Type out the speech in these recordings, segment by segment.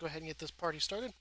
go ahead and get this party started.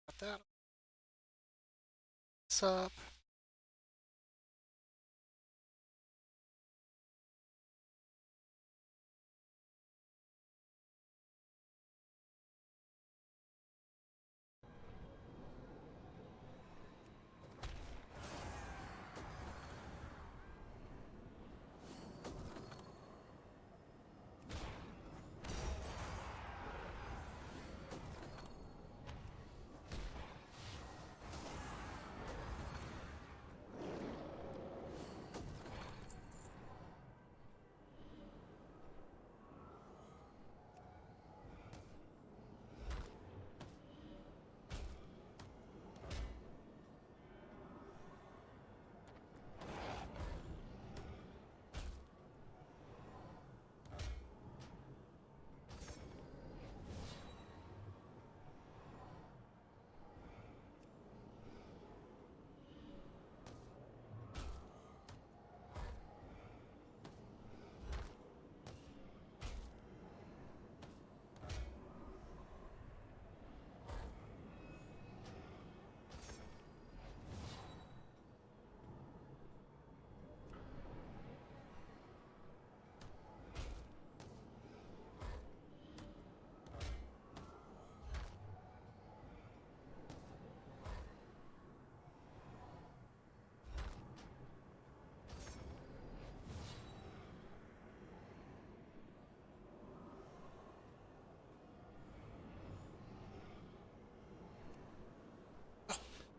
Got that. What's up?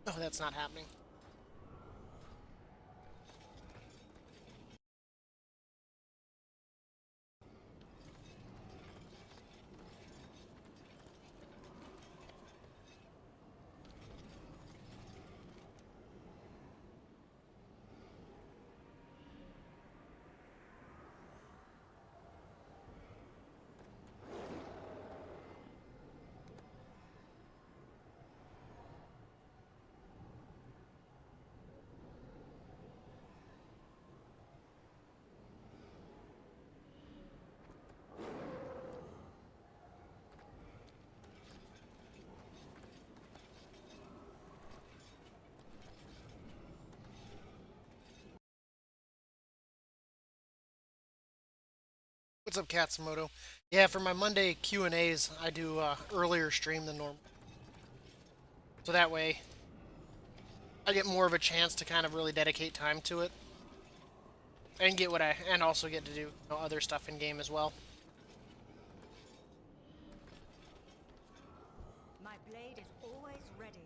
No, that's not happening. What's up, Katsumoto? Yeah, for my Monday Q&As, I do earlier stream than normal. So that way, I get more of a chance to kind of really dedicate time to it. And get what I... And also get to do other stuff in game as well. My blade is always ready.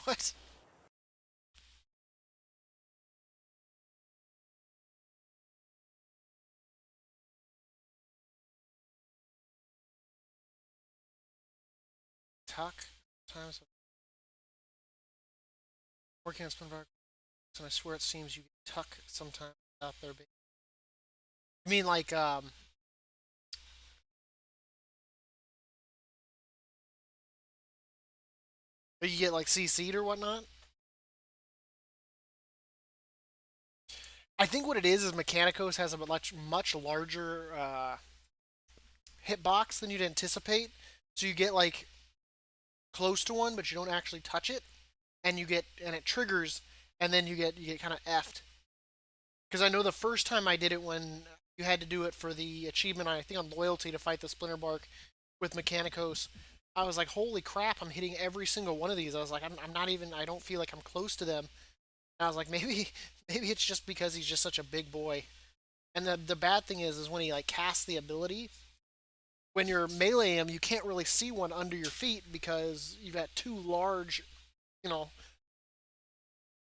What? Tuck? Times working on Splinter, and I swear it seems you get tuck sometimes out there. You mean like you get like CC'd or whatnot? I think what it is Mechanicos has a much larger hitbox than you'd anticipate. So you get like close to one, but you don't actually touch it, and it triggers, and then you get kind of effed. Because I know the first time I did it when you had to do it for the achievement, I think on loyalty to fight the Splinter Bark with Mechanicos. I was like, holy crap! I'm hitting every single one of these. I was like, I'm not even. I don't feel like I'm close to them. And I was like, maybe it's just because he's just such a big boy. And the bad thing is when he like casts the ability, when you're melee him, you can't really see one under your feet because you've got two large, you know,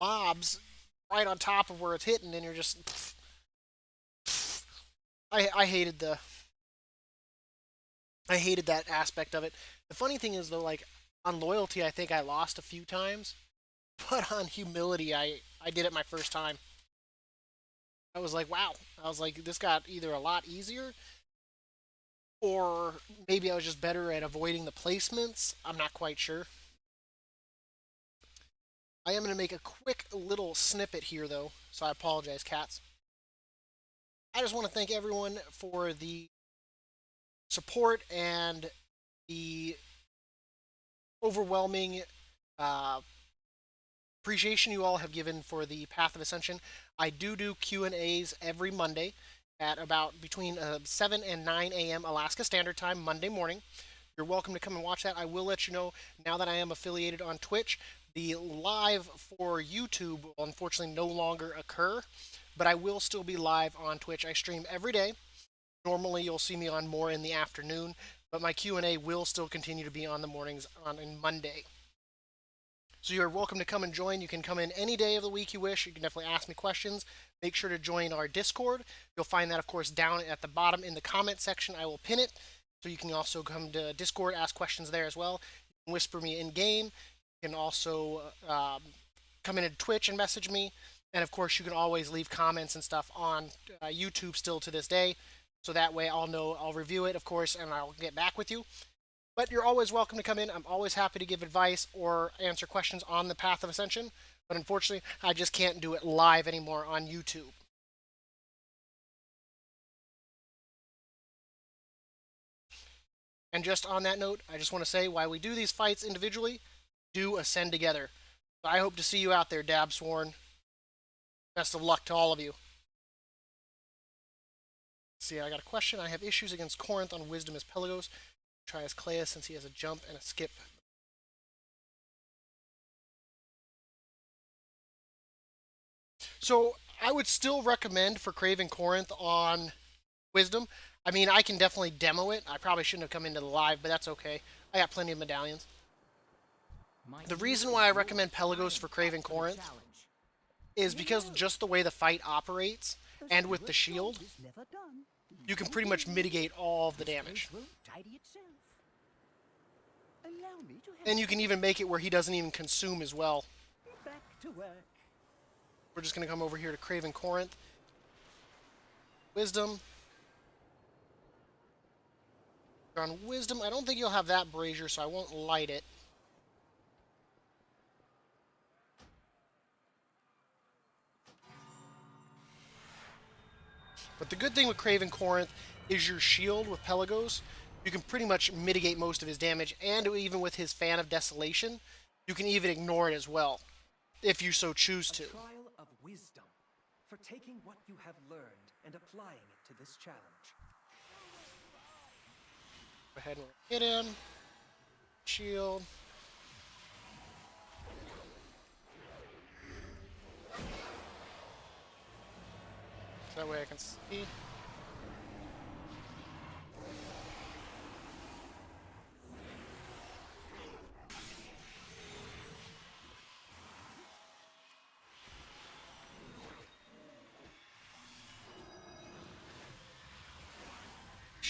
mobs right on top of where it's hitting, and you're just. I hated I hated that aspect of it. The funny thing is though, like on loyalty, I think I lost a few times, but on humility, I did it my first time. I was like, wow. I was like, this got either a lot easier, or maybe I was just better at avoiding the placements. I'm not quite sure. I am going to make a quick little snippet here, though, so I apologize, cats. I just want to thank everyone for the support and the overwhelming uh, appreciation you all have given for the Path of Ascension. I do Q&As every Monday at about between 7 and 9 a.m. Alaska Standard Time, Monday morning. You're welcome to come and watch that. I will let you know, now that I am affiliated on Twitch, the live for YouTube will unfortunately no longer occur, but I will still be live on Twitch. I stream every day. Normally you'll see me on more in the afternoon, but my Q&A will still continue to be on the mornings on Monday. So you're welcome to come and join. You can come in any day of the week you wish. You can definitely ask me questions. Make sure to join our Discord. You'll find that, of course, down at the bottom in the comment section. I will pin it. So you can also come to Discord, ask questions there as well. You can whisper me in game. You can also come in to Twitch and message me. And of course, you can always leave comments and stuff on YouTube still to this day. So that way I'll know, I'll review it, of course, and I'll get back with you. But you're always welcome to come in. I'm always happy to give advice or answer questions on the Path of Ascension. But unfortunately, I just can't do it live anymore on YouTube. And just on that note, I just want to say, while we do these fights individually, do ascend together. So I hope to see you out there, Dab Sworn. Best of luck to all of you. See, I got a question. I have issues against Corinth on Wisdom as Pelagos. Try as Cleus since he has a jump and a skip. So I would still recommend for Craven Corinth on Wisdom. I mean, I can definitely demo it. I probably shouldn't have come into the live, but that's okay. I got plenty of medallions. The reason why I recommend Pelagos for Craven Corinth is because just the way the fight operates, and with the shield, you can pretty much mitigate all of the damage. And you can even make it where he doesn't even consume as well. We're just going to come over here to Craven Corinth. Wisdom. You're on Wisdom. I don't think you'll have that brazier, so I won't light it. But the good thing with Craven Corinth is your shield with Pelagos. You can pretty much mitigate most of his damage, and even with his Fan of Desolation, you can even ignore it as well, if you so choose to. A trial of wisdom for taking what you have learned and applying it to this challenge. Go ahead and hit him. Shield. So that way I can see.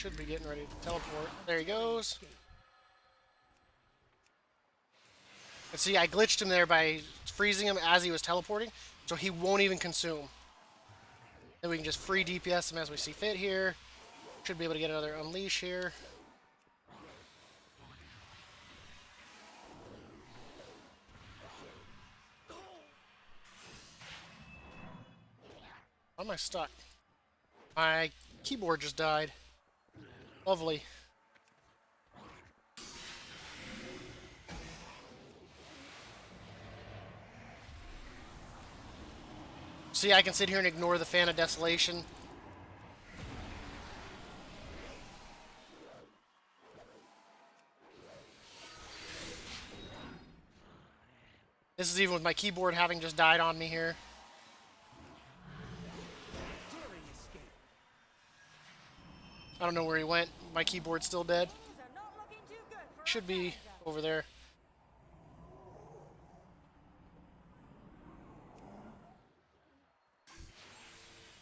should be getting ready to teleport. There he goes. And see, I glitched him there by freezing him as he was teleporting, so he won't even consume. Then we can just free DPS him as we see fit here. Should be able to get another unleash here. Why am I stuck? My keyboard just died. Lovely. See, I can sit here and ignore the Fan of Desolation. This is even with my keyboard having just died on me here. I don't know where he went. My keyboard's still dead. Things are not looking too good for Should be Kor&Dab. over there.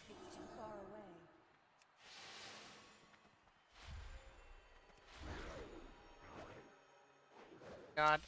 It's too far away. God.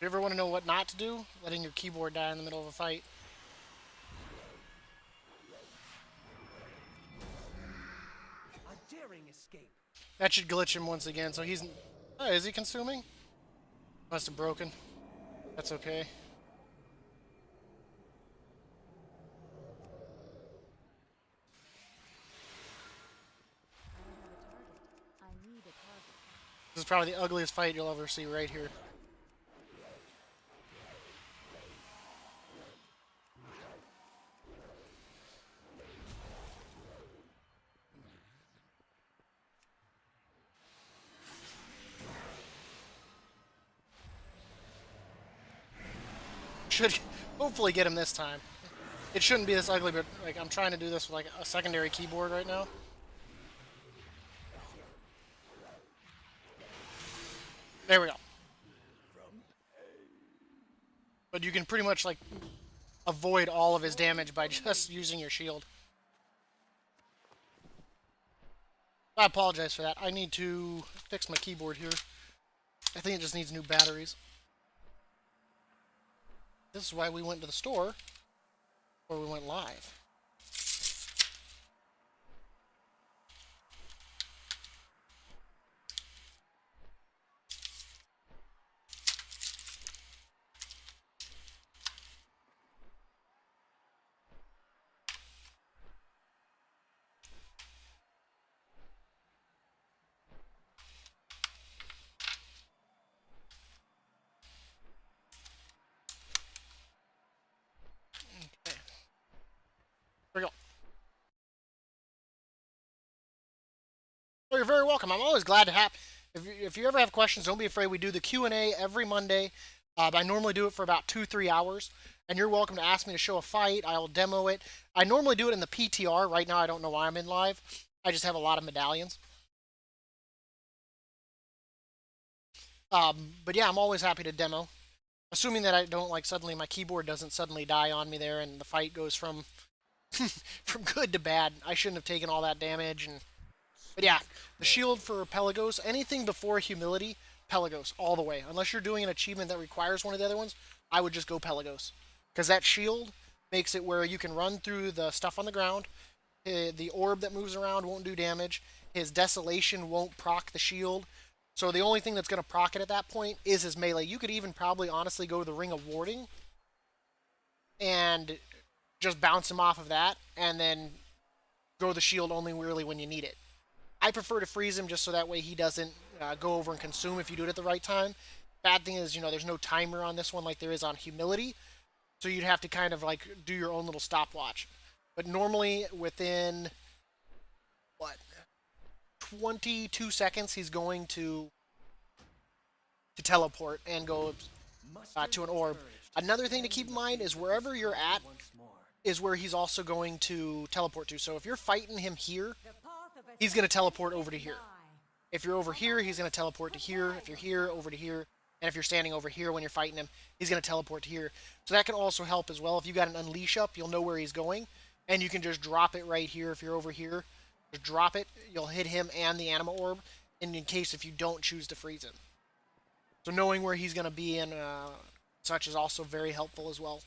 You ever want to know what not to do? Letting your keyboard die in the middle of a fight. A daring escape. That should glitch him once again, so he's... Oh, is he consuming? Must have broken. That's okay. I don't have a target. I need a target. This is probably the ugliest fight you'll ever see right here. Should hopefully get him this time. It shouldn't be this ugly, but like I'm trying to do this with like a secondary keyboard right now. There we go. But you can pretty much like avoid all of his damage by just using your shield. I apologize for that. I need to fix my keyboard here. I think it just needs new batteries. This is why we went to the store, or we went live. Okay. There we go. Well, you're very welcome. I'm always glad to have. If you ever have questions, don't be afraid. We do the Q&A every Monday. I normally do it for about 2-3 hours, and you're welcome to ask me to show a fight. I will demo it. I normally do it in the PTR. Right now, I don't know why I'm in live. I just have a lot of medallions. But yeah, I'm always happy to demo. Assuming that I don't like suddenly my keyboard doesn't suddenly die on me there, and the fight goes from from good to bad. I shouldn't have taken all that damage. But yeah, the shield for Pelagos, anything before humility, Pelagos all the way. Unless you're doing an achievement that requires one of the other ones, I would just go Pelagos. Because that shield makes it where you can run through the stuff on the ground. The orb that moves around won't do damage. His desolation won't proc the shield. So the only thing that's going to proc it at that point is his melee. You could even probably honestly go to the Ring of Warding and just bounce him off of that, and then go the shield only really when you need it. I prefer to freeze him just so that way he doesn't go over and consume if you do it at the right time. Bad thing is, there's no timer on this one like there is on Humility, so you'd have to kind of like do your own little stopwatch. But normally within, 22 seconds he's going to teleport and go to an orb. Another thing to keep in mind is wherever you're at once more. is where he's also going to teleport to. So if you're fighting him here, The path of he's going to teleport over to ascension here. is nigh. If you're over here, he's going to teleport to here. If you're here, over to here. And if you're standing over here when you're fighting him, he's going to teleport to here. So that can also help as well. If you got an unleash up, you'll know where he's going. And you can just drop it right here if you're over here. Just drop it. You'll hit him and the anima orb. And in case if you don't choose to freeze him. So knowing where he's going to be and such is also very helpful as well.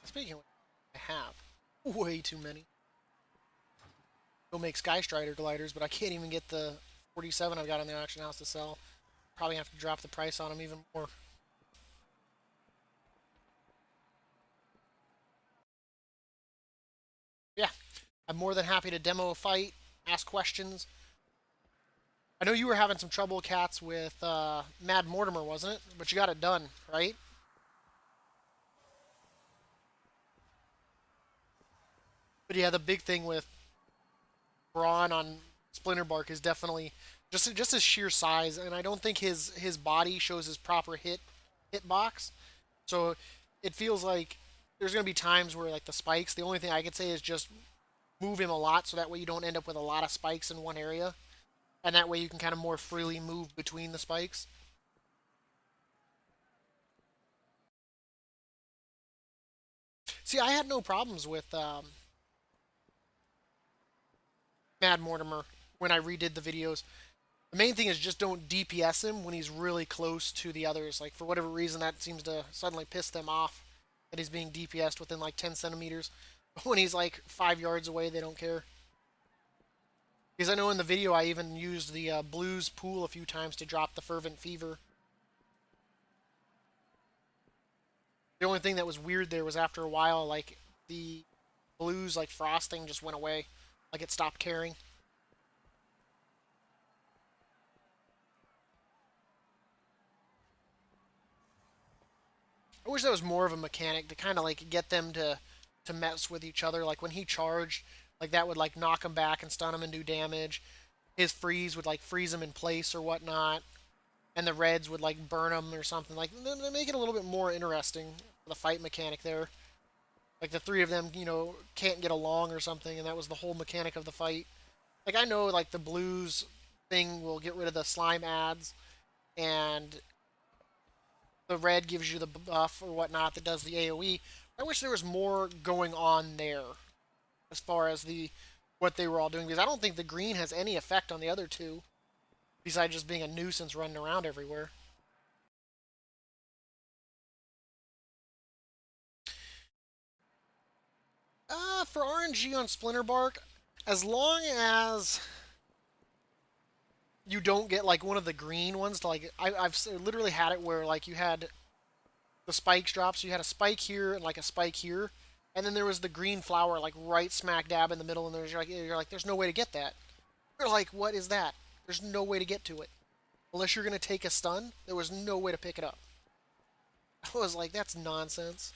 Speaking of, I have way too many. Go make Sky Strider gliders, but I can't even get the 47 I've got in the auction house to sell. Probably have to drop the price on them even more. Yeah, I'm more than happy to demo a fight, ask questions. I know you were having some trouble, Cats, with Mad Mortimer, wasn't it? But you got it done, right? But yeah, the big thing with Braun on Splinter Bark is definitely just his sheer size, and I don't think his body shows his proper hitbox. So it feels like there's gonna be times where like the spikes. The only thing I could say is just move him a lot, so that way you don't end up with a lot of spikes in one area, and that way you can kind of more freely move between the spikes. See, I had no problems with Mad Mortimer when I redid the videos. The main thing is just don't DPS him when he's really close to the others. Like, for whatever reason, that seems to suddenly piss them off that he's being DPS'd within like 10 centimeters. When he's like 5 yards away, they don't care. Because I know in the video I even used the Blues pool a few times to drop the Fervent Fever. The only thing that was weird there was after a while, like, the Blues, like, frosting just went away. Like, it stopped caring. I wish that was more of a mechanic to kind of like get them to mess with each other. Like when he charged, like that would like knock him back and stun him and do damage. His freeze would like freeze him in place or whatnot, and the reds would like burn him or something. Like they make it a little bit more interesting for the fight mechanic there. Like the three of them, can't get along or something, and that was the whole mechanic of the fight. Like I know like the blues thing will get rid of the slime ads, and the red gives you the buff or whatnot that does the AoE. I wish there was more going on there as far as the what they were all doing, because I don't think the green has any effect on the other two besides just being a nuisance running around everywhere. For RNG on Splinter Bark, as long as you don't get like one of the green ones to like I've literally had it where like you had the spikes drop, so you had a spike here and like a spike here, and then there was the green flower like right smack dab in the middle, and you're like there's no way to get that. You're like, what is that? There's no way to get to it unless you're gonna take a stun. There was no way to pick it up. I was like, that's nonsense.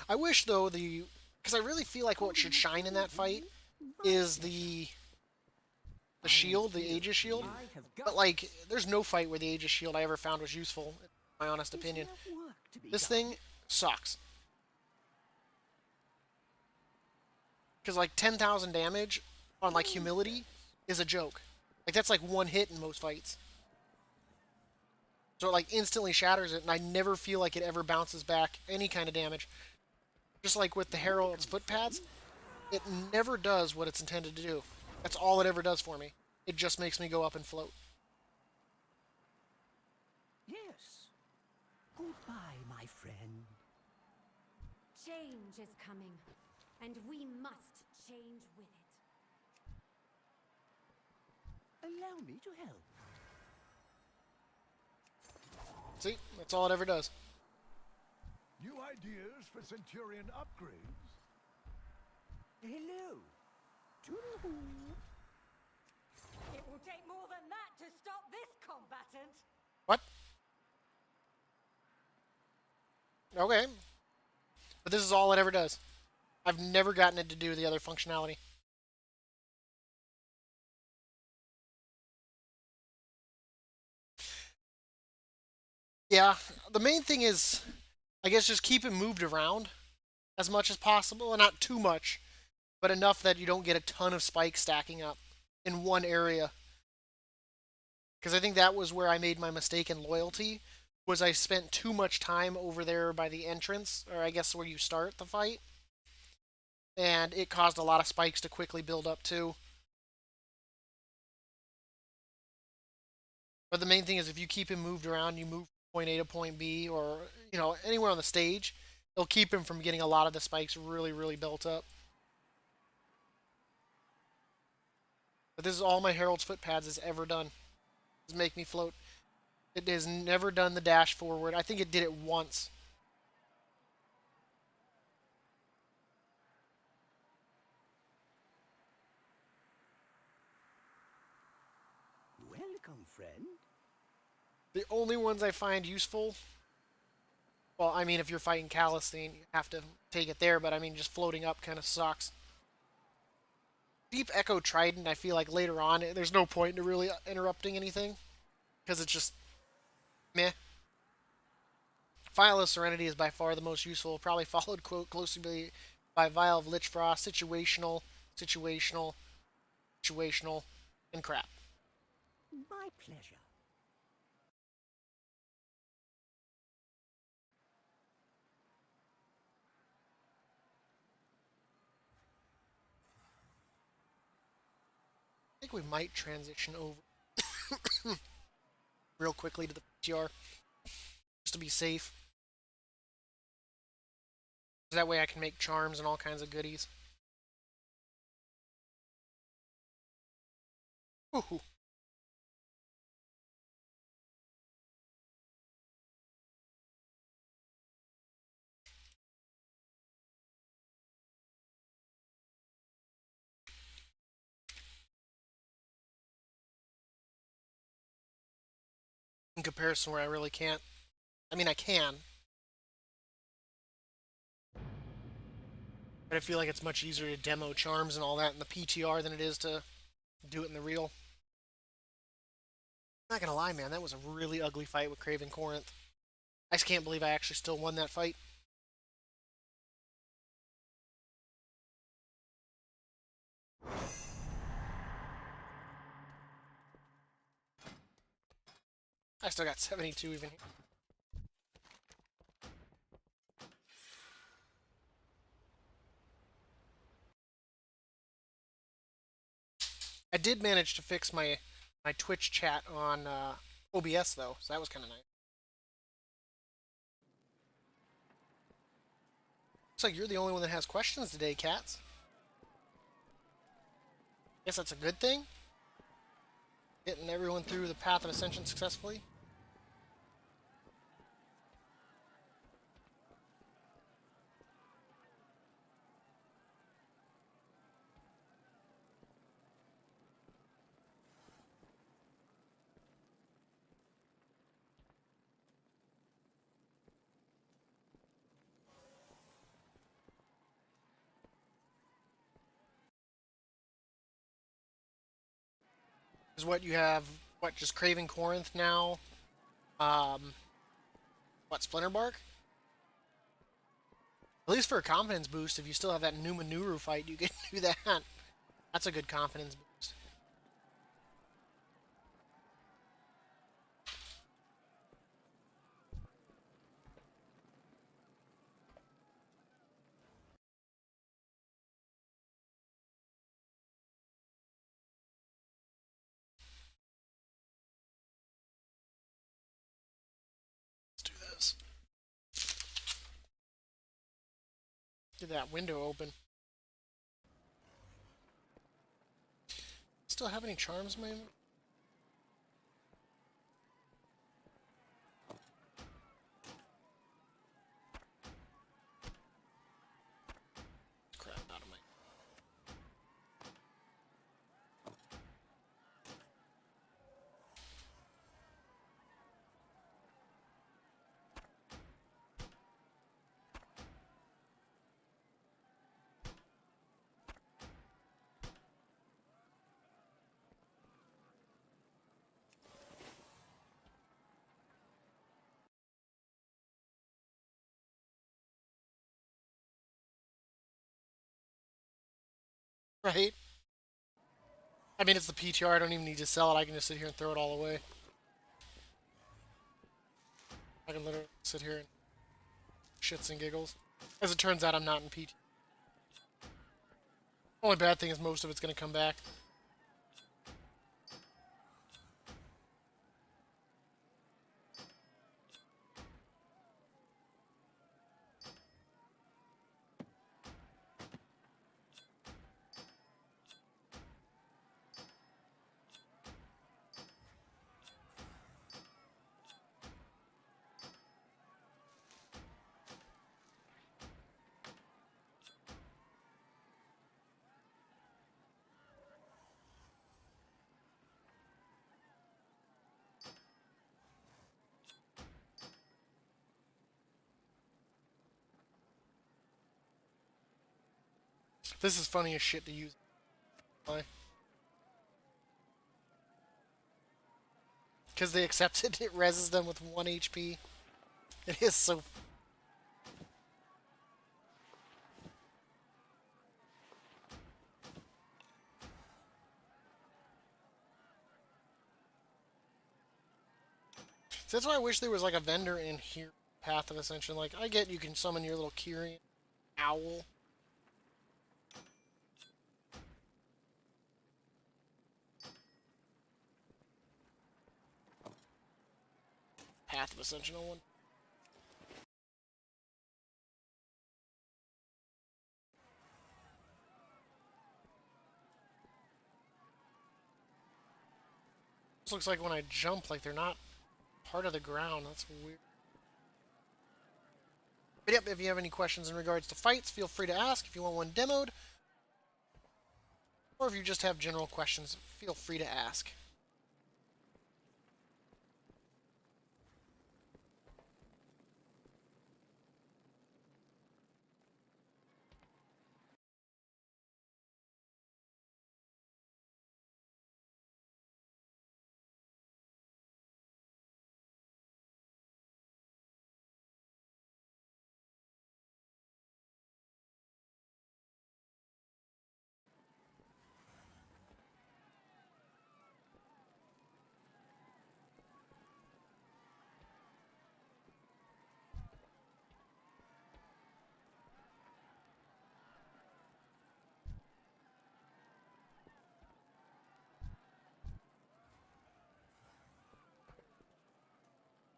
I wish though because I really feel like what should shine in that fight is the shield, the Aegis shield. I have got But like, there's no fight where the Aegis shield I ever found was useful, in my honest opinion. work to be This done. thing sucks. Because like 10,000 damage on like humility is a joke. Like that's like one hit in most fights. So it like instantly shatters it, and I never feel like it ever bounces back any kind of damage. Just like with the Herald's foot pads, it never does what it's intended to do. That's all it ever does for me. It just makes me go up and float. Yes. Goodbye, my friend. Change is coming, and we must change with it. Allow me to help. See? That's all it ever does. New ideas for Centurion upgrades? Hello. Toodle-hoo. It will take more than that to stop this combatant. What? Okay. But this is all it ever does. I've never gotten it to do the other functionality. Yeah, the main thing is, I guess, just keep him moved around as much as possible, and not too much, but enough that you don't get a ton of spikes stacking up in one area. Because I think that was where I made my mistake in loyalty, was I spent too much time over there by the entrance, or I guess where you start the fight, and it caused a lot of spikes to quickly build up too. But the main thing is if you keep him moved around, you move from point A to point B, or anywhere on the stage, it'll keep him from getting a lot of the spikes really, really built up. But this is all my Herald's Footpads has ever done, is make me float. It has never done the dash forward. I think it did it once. Welcome, friend. The only ones I find useful, well, I mean, if you're fighting Calistine, you have to take it there, but I mean, just floating up kind of sucks. Deep Echo Trident, I feel like later on, there's no point in really interrupting anything, because it's just meh. Vial of Serenity is by far the most useful, probably followed closely by Vial of Lich Frost, situational, situational, situational, and crap. My pleasure. I think we might transition over real quickly to the PTR, just to be safe. That way I can make charms and all kinds of goodies. Woohoo! In comparison where I really can't. I mean, I can. But I feel like it's much easier to demo charms and all that in the PTR than it is to do it in the real. I'm not gonna lie, man, that was a really ugly fight with Craven Corinth. I just can't believe I actually still won that fight. I still got 72 even here. I did manage to fix my Twitch chat on OBS though, so that was kind of nice. Looks like you're the only one that has questions today, Cats. Guess that's a good thing. Getting everyone through the path of ascension successfully. Is what you have, what, just Craven Corinth now? What, Splinter Bark? At least for a confidence boost, if you still have that Numa Nuru fight, you can do that. That's a good confidence boost. Let's do this. Get that window open. Still have any charms, man? Right? I mean, it's the PTR. I don't even need to sell it. I can just sit here and throw it all away. I can literally sit here and shits and giggles. As it turns out, I'm not in PT. Only bad thing is most of it's going to come back. This is funny as shit to use. Because they accepted it reses them with 1 HP. It is so... So that's why I wish there was like a vendor in here. Path of Ascension. Like, I get you can summon your little Kyrian owl. Path of Ascension on one. This looks like when I jump, like they're not part of the ground. That's weird. But yep, if you have any questions in regards to fights, feel free to ask. If you want one demoed, or if you just have general questions, feel free to ask.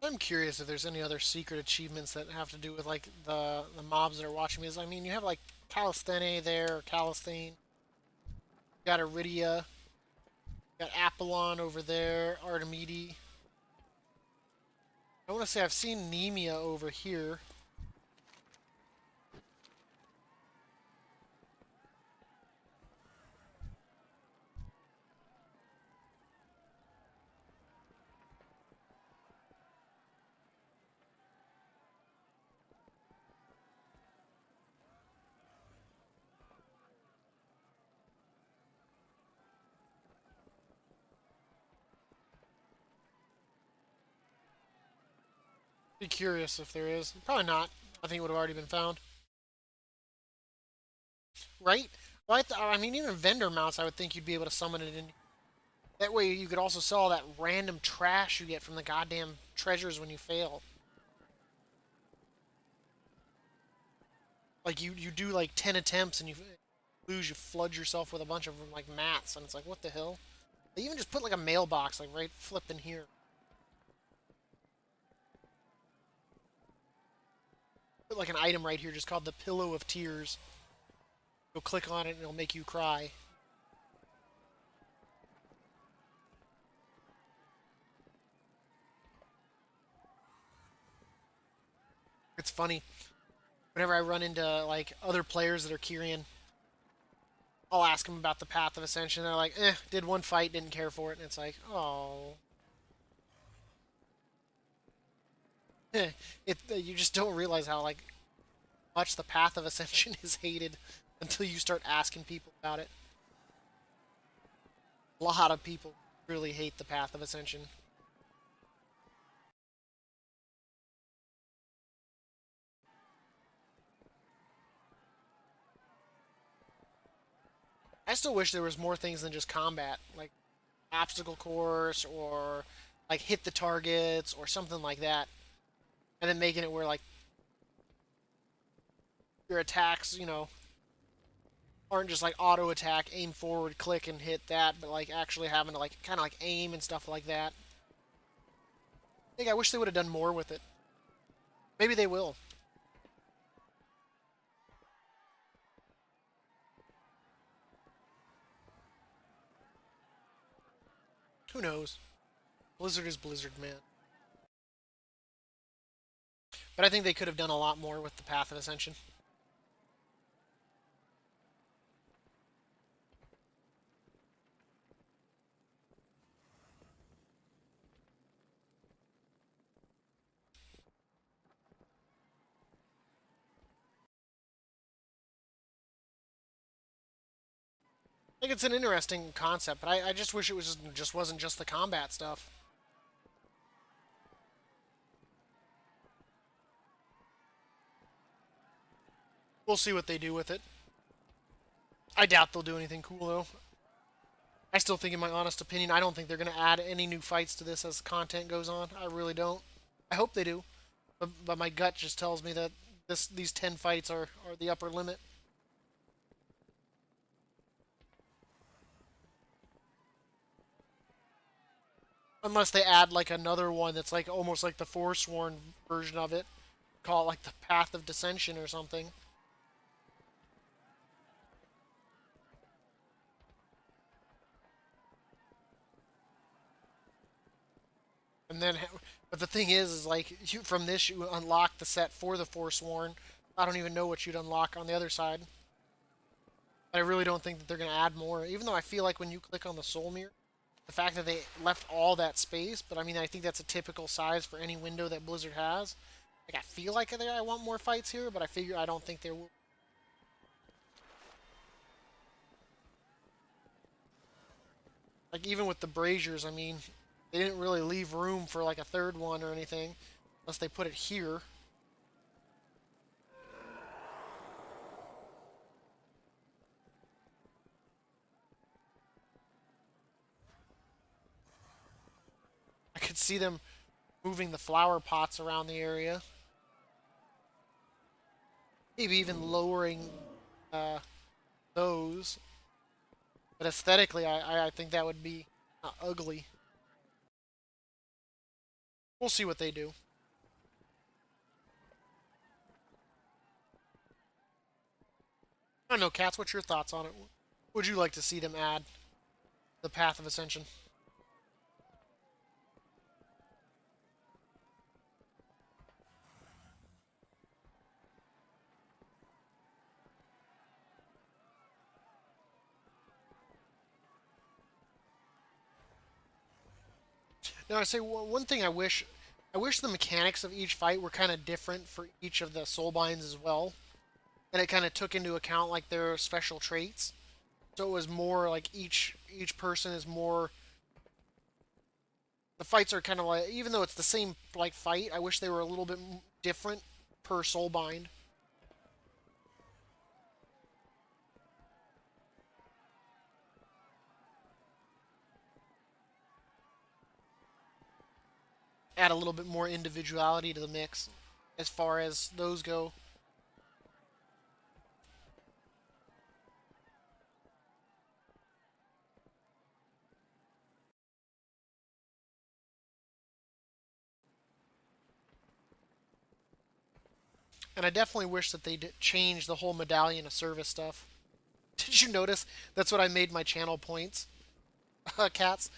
I'm curious if there's any other secret achievements that have to do with like the mobs that are watching me. I mean, you have like Calistene there, or Calistane. You got Iridia. You got Apollon over there, Artemide. I want to say I've seen Nemea over here. Be curious if there is. Probably not. I think it would have already been found. Right? Well, I mean, even vendor mounts, I would think you'd be able to summon it in. That way you could also sell all that random trash you get from the goddamn treasures when you fail. Like, you do like 10 attempts and you lose, you flood yourself with a bunch of like mats, and it's like, what the hell? They even just put like a mailbox, like right flipping here. Put like an item right here just called the Pillow of Tears. You'll click on it and it'll make you cry. It's funny. Whenever I run into like other players that are Kyrian, I'll ask them about the Path of Ascension. They're like, did one fight, didn't care for it. And it's like, oh. You just don't realize how like much the Path of Ascension is hated until you start asking people about it. A lot of people really hate the Path of Ascension. I still wish there was more things than just combat, like obstacle course or like hit the targets or something like that, and then making it where like your attacks, aren't just like auto attack, aim forward, click and hit that, but like actually having to like kind of like aim and stuff like that. I think I wish they would have done more with it. Maybe they will. Who knows? Blizzard is Blizzard, man. But I think they could have done a lot more with the Path of Ascension. I think it's an interesting concept, but I just wish it was just wasn't just the combat stuff. We'll see what they do with it. I doubt they'll do anything cool though. I still think, in my honest opinion, I don't think they're going to add any new fights to this as content goes on. I really don't. I hope they do, but my gut just tells me that these 10 fights are the upper limit. Unless they add like another one that's like almost like the Forsworn version of it. Call it like the Path of Dissension or something. And then, but the thing is like from this you unlock the set for the Forsworn. I don't even know what you'd unlock on the other side. I really don't think that they're going to add more. Even though I feel like when you click on the Soul Mirror, the fact that they left all that space, but I mean, I think that's a typical size for any window that Blizzard has. Like, I feel like I want more fights here, but I don't think there will. Like, even with the braziers, I mean, they didn't really leave room for like a third one or anything, unless they put it here. I could see them moving the flower pots around the area. Maybe even lowering uh, those. But aesthetically, I think that would be ugly. We'll see what they do. I don't know, Cats, what's your thoughts on it? Would you like to see them add the Path of Ascension? Now, I say one thing I wish the mechanics of each fight were kind of different for each of the soulbinds as well, and it kind of took into account like their special traits. So it was more like each person is more. The fights are kind of like, even though it's the same like fight, I wish they were a little bit different per soulbind. Add a little bit more individuality to the mix as far as those go. And I definitely wish that they'd change the whole medallion of service stuff. Did you notice? That's what I made my channel points. Cats,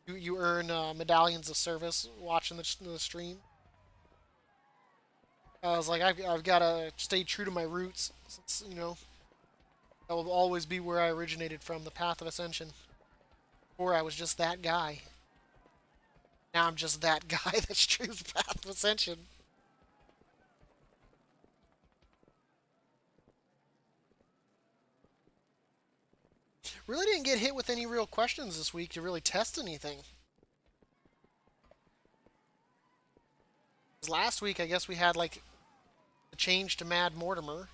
you earn medallions of service watching the stream. I was like, I've got to stay true to my roots, since that will always be where I originated from, the Path of Ascension. Or I was just that guy. Now I'm just that guy that streams Path of Ascension. Really didn't get hit with any real questions this week to really test anything. 'Cause last week, I guess we had like the change to Mad Mortimer.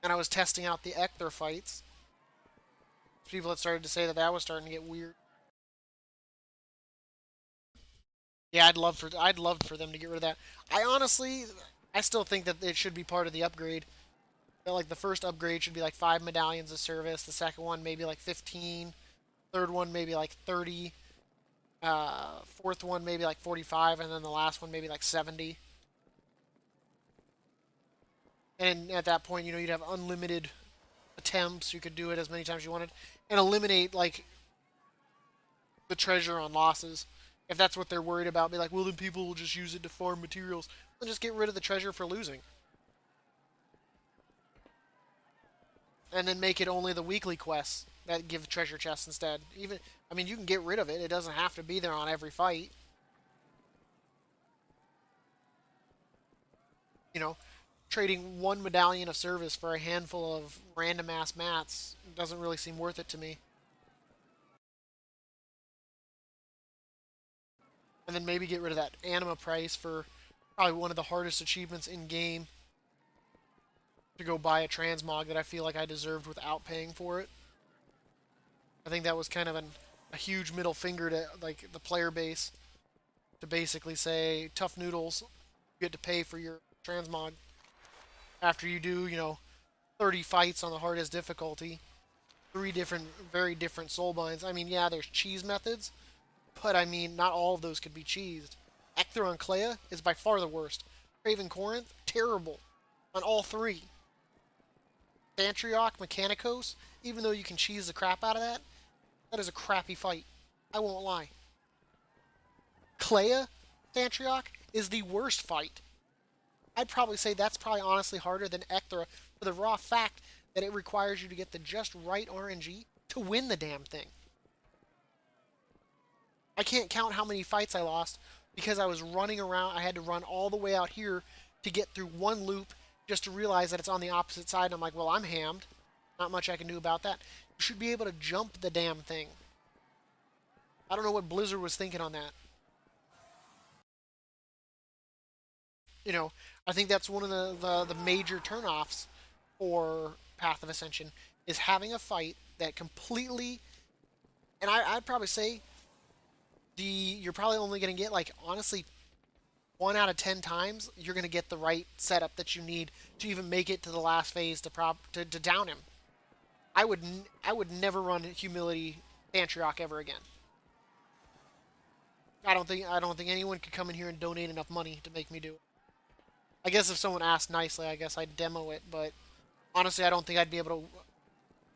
and I was testing out the Ector fights, people had started to say that that was starting to get weird. Yeah, I'd love for them to get rid of that. I still think that it should be part of the upgrade. That like the first upgrade should be like 5 medallions of service. The second one maybe like 15. Third one maybe like 30. Fourth one maybe like 45, and then the last one maybe like 70. And at that point, you'd have unlimited attempts. You could do it as many times as you wanted, and eliminate like the treasure on losses. If that's what they're worried about, be like, well, then people will just use it to farm materials. Then just get rid of the treasure for losing. And then make it only the weekly quests that give treasure chests instead. I mean, you can get rid of it. It doesn't have to be there on every fight. You know, trading 1 medallion of service for a handful of random ass mats doesn't really seem worth it to me. And then maybe get rid of that anima price for probably one of the hardest achievements in game, to go buy a transmog that I feel like I deserved without paying for it. I think that was kind of a huge middle finger to like the player base, to basically say, tough noodles, you get to pay for your transmog after you do, 30 fights on the hardest difficulty, 3 very different soul binds. I mean, yeah, there's cheese methods, but I mean, not all of those could be cheesed. Ector on Clea is by far the worst. Craven Corinth, terrible on all 3. Dantriok, Mechanicos, even though you can cheese the crap out of that, that is a crappy fight. I won't lie. Clea, Dantriok, is the worst fight. I'd probably say that's probably honestly harder than Ector, for the raw fact that it requires you to get the just right RNG to win the damn thing. I can't count how many fights I lost because I was running around. I had to run all the way out here to get through one loop just to realize that it's on the opposite side. And I'm like, well, I'm hammed. Not much I can do about that. You should be able to jump the damn thing. I don't know what Blizzard was thinking on that. I think that's one of the major turnoffs for Path of Ascension, is having a fight that completely, and I'd probably say you're probably only going to get, like, honestly, 1 out of 10 times you're going to get the right setup that you need to even make it to the last phase to down him. I would never run Humility Pantriarch ever again. I don't think anyone could come in here and donate enough money to make me do it. I guess if someone asked nicely, I guess I'd demo it, but honestly, I don't think I'd be able to.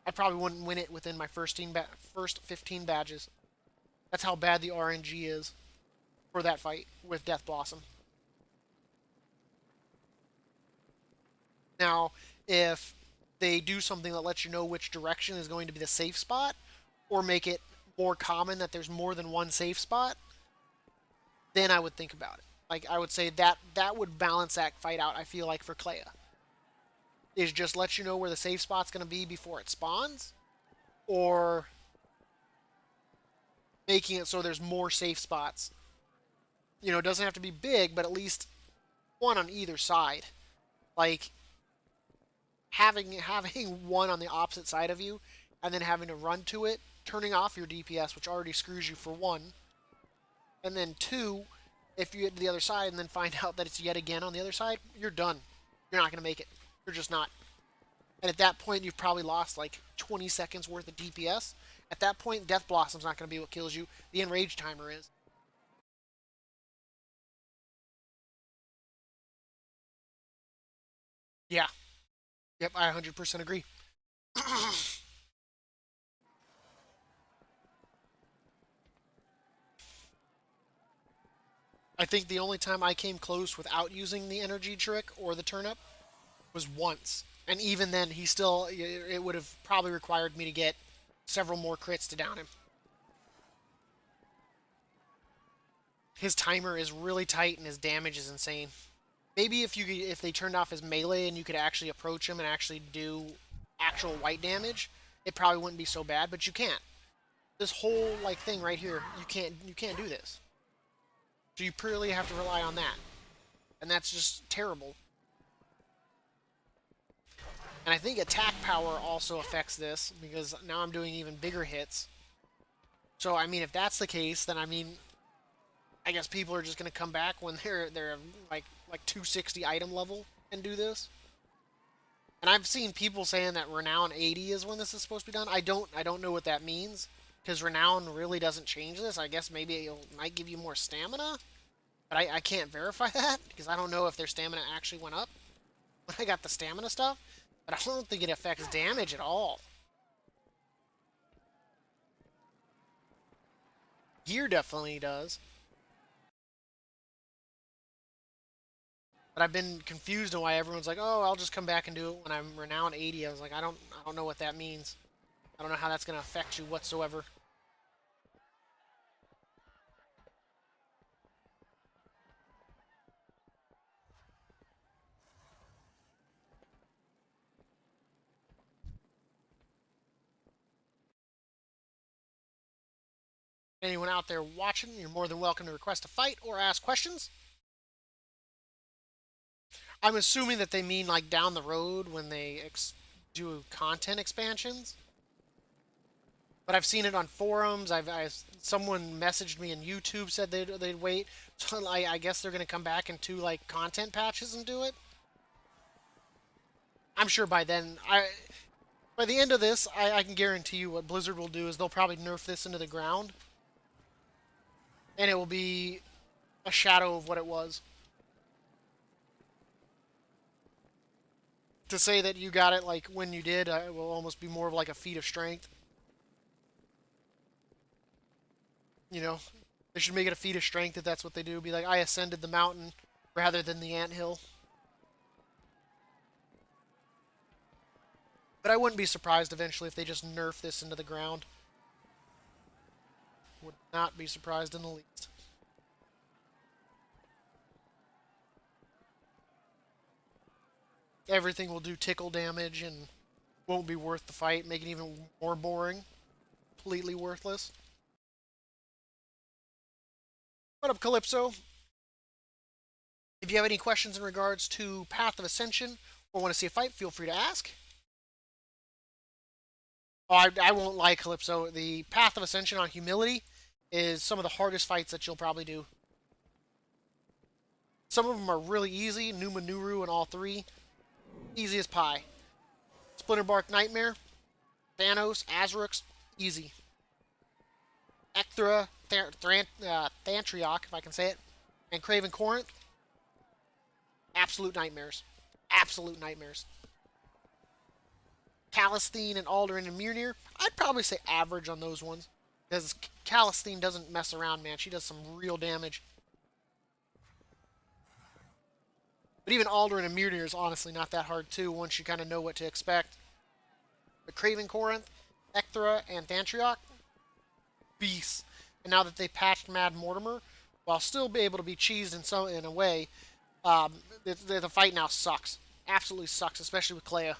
I probably wouldn't win it within my first 15 badges. That's how bad the RNG is for that fight with Death Blossom. Now, if they do something that lets you know which direction is going to be the safe spot, or make it more common that there's more than one safe spot, then I would think about it. Like, I would say that would balance that fight out, I feel like, for Clea. Is just let you know where the safe spot's going to be before it spawns, or making it so there's more safe spots. It doesn't have to be big, but at least one on either side. Like, having one on the opposite side of you, and then having to run to it, turning off your DPS, which already screws you for 1, and then 2, if you get to the other side and then find out that it's yet again on the other side, you're done. You're not going to make it. You're just not. And at that point, you've probably lost like 20 seconds worth of DPS. At that point, Death Blossom's not going to be what kills you. The Enrage timer is. Yeah. Yep, I 100% agree. I think the only time I came close without using the energy trick or the turnip was once. And even then, it would have probably required me to get several more crits to down him. His timer is really tight and his damage is insane. Maybe if they turned off his melee and you could actually approach him and actually do actual white damage, it probably wouldn't be so bad, but you can't. This whole like thing right here, you can't do this. So you purely have to rely on that. And that's just terrible. And I think attack power also affects this because now I'm doing even bigger hits. So I mean, if that's the case, then I mean, I guess people are just gonna come back when they're like 260 item level and do this. And I've seen people saying that Renown 80 is when this is supposed to be done. I don't know what that means because Renown really doesn't change this. I guess maybe it might give you more stamina, but I can't verify that because I don't know if their stamina actually went up when I got the stamina stuff. But I don't think it affects damage at all. Gear definitely does. But I've been confused on why everyone's like, "Oh, I'll just come back and do it when I'm Renown 80." I was like, I don't know what that means. I don't know how that's going to affect you whatsoever. Anyone out there watching, you're more than welcome to request a fight or ask questions. I'm assuming that they mean like down the road when they do content expansions. But I've seen it on forums. Someone messaged me in YouTube said they'd wait. So I guess they're gonna come back and do like content patches and do it. I'm sure by then by the end of this, I can guarantee you what Blizzard will do is they'll probably nerf this into the ground, and it will be a shadow of what it was. To say that you got it like when you did, it will almost be more of like a feat of strength. You know, they should make it a feat of strength if that's what they do. Be like, I ascended the mountain rather than the anthill. But I wouldn't be surprised eventually if they just nerf this into the ground. Would not be surprised in the least. Everything will do tickle damage and won't be worth the fight, make it even more boring. Completely worthless. What up, Calypso? If you have any questions in regards to Path of Ascension or want to see a fight, feel free to ask. Oh, I won't lie, Calypso. The Path of Ascension on Humility is some of the hardest fights that you'll probably do. Some of them are really easy. Numa Nuru and all three. Easy as pie. Splinterbark Nightmare. Thanos. Azrux. Easy. Ecthra. Thantriok, if I can say it. And Craven Corinth. Absolute nightmares. Absolute nightmares. Calistine and Alduin and Mjolnir, I'd probably say average on those ones. Because Calistine doesn't mess around, man. She does some real damage. But even Alduin and Mjolnir is honestly not that hard, too, once you kind of know what to expect. But Craven Corinth, Ecthra, and Thantriok, beasts. And now that they patched Mad Mortimer, while still be able to be cheesed in a way, the fight now sucks. Absolutely sucks, especially with Clea.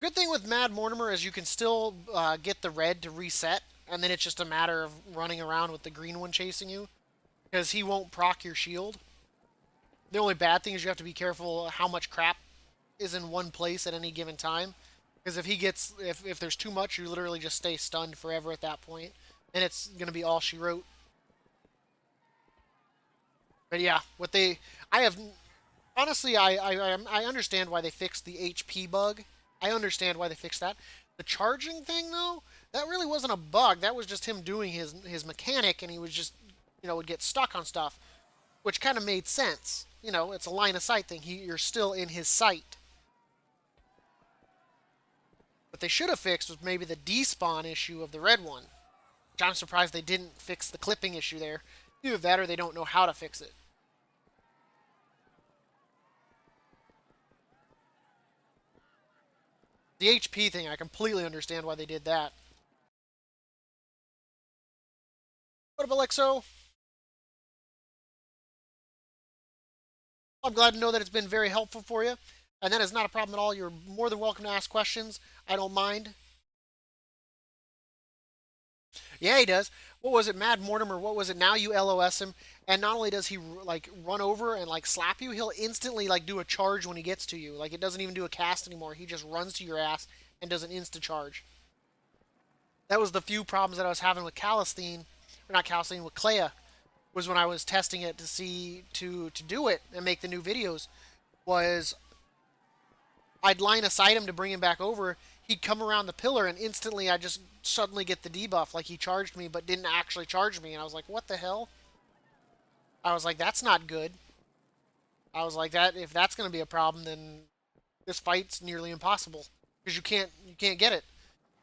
Good thing with Mad Mortimer is you can still get the red to reset, and then it's just a matter of running around with the green one chasing you, because he won't proc your shield. The only bad thing is you have to be careful how much crap is in one place at any given time, because if there's too much, you literally just stay stunned forever at that point, and it's gonna be all she wrote. But yeah, I have honestly, I understand why they fixed the HP bug. I understand why they fixed that. The charging thing, though, that really wasn't a bug. That was just him doing his mechanic, and he was just, would get stuck on stuff, which kind of made sense. It's a line of sight thing. You're still in his sight. What they should have fixed was maybe the despawn issue of the red one, which I'm surprised they didn't fix the clipping issue there. Either that or they don't know how to fix it. The HP thing, I completely understand why they did that. What up, Alexo? I'm glad to know that it's been very helpful for you. And that is not a problem at all. You're more than welcome to ask questions. I don't mind. Yeah, he does. What was it, Mad Mortimer? What was it? Now you LOS him, and not only does he like run over and like slap you, he'll instantly like do a charge when he gets to you. Like it doesn't even do a cast anymore. He just runs to your ass and does an insta charge. That was the few problems that I was having with Calistine, or not Calistine, with Clea, was when I was testing it to see to do it and make the new videos. Was I'd line aside him to bring him back over. He'd come around the pillar, and instantly I just suddenly get the debuff, like he charged me, but didn't actually charge me. And I was like, what the hell? I was like, that's not good. I was like, that if that's going to be a problem, then this fight's nearly impossible because you can't get it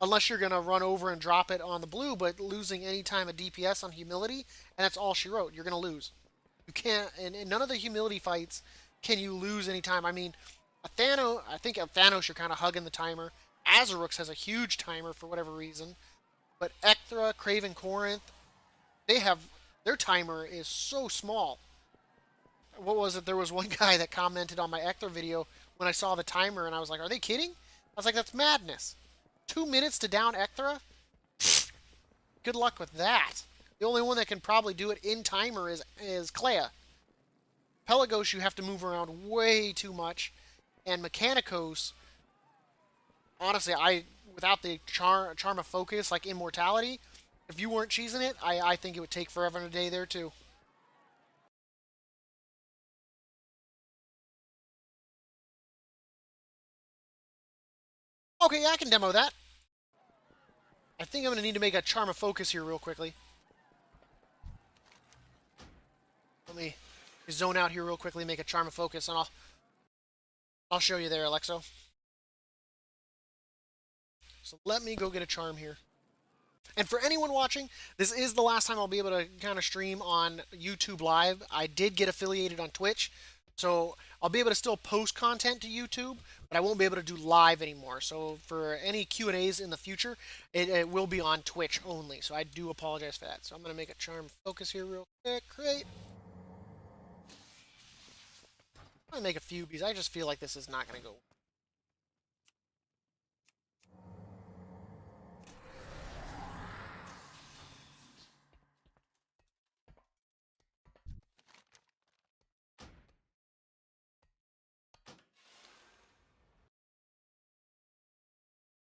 unless you're going to run over and drop it on the blue. But losing any time of DPS on humility, and that's all she wrote. You're going to lose. You can't, and in none of the humility fights can you lose any time. I mean, I think a Thanos you're kind of hugging the timer. Azarux has a huge timer for whatever reason, but Ecthra, Craven, Corinth, they have their timer is so small. What was it? There was one guy that commented on my Ecthra video when I saw the timer, and I was like, "Are they kidding?" I was like, "That's madness! 2 minutes to down Ecthra? Good luck with that." The only one that can probably do it in timer is Clea. Pelagos, you have to move around way too much, and Mechanicos, honestly, without the charm of focus like immortality, if you weren't cheesing it, I think it would take forever and a day there too. Okay, yeah, I can demo that. I think I'm gonna need to make a charm of focus here real quickly. Let me zone out here real quickly, make a charm of focus, and I'll show you there, Alexo. So let me go get a charm here. And for anyone watching, this is the last time I'll be able to kind of stream on YouTube Live. I did get affiliated on Twitch, so I'll be able to still post content to YouTube, but I won't be able to do live anymore. So for any Q&As in the future, it will be on Twitch only. So I do apologize for that. So I'm going to make a charm focus here real quick. Great. I'm going to make a few because I just feel like this is not going to go.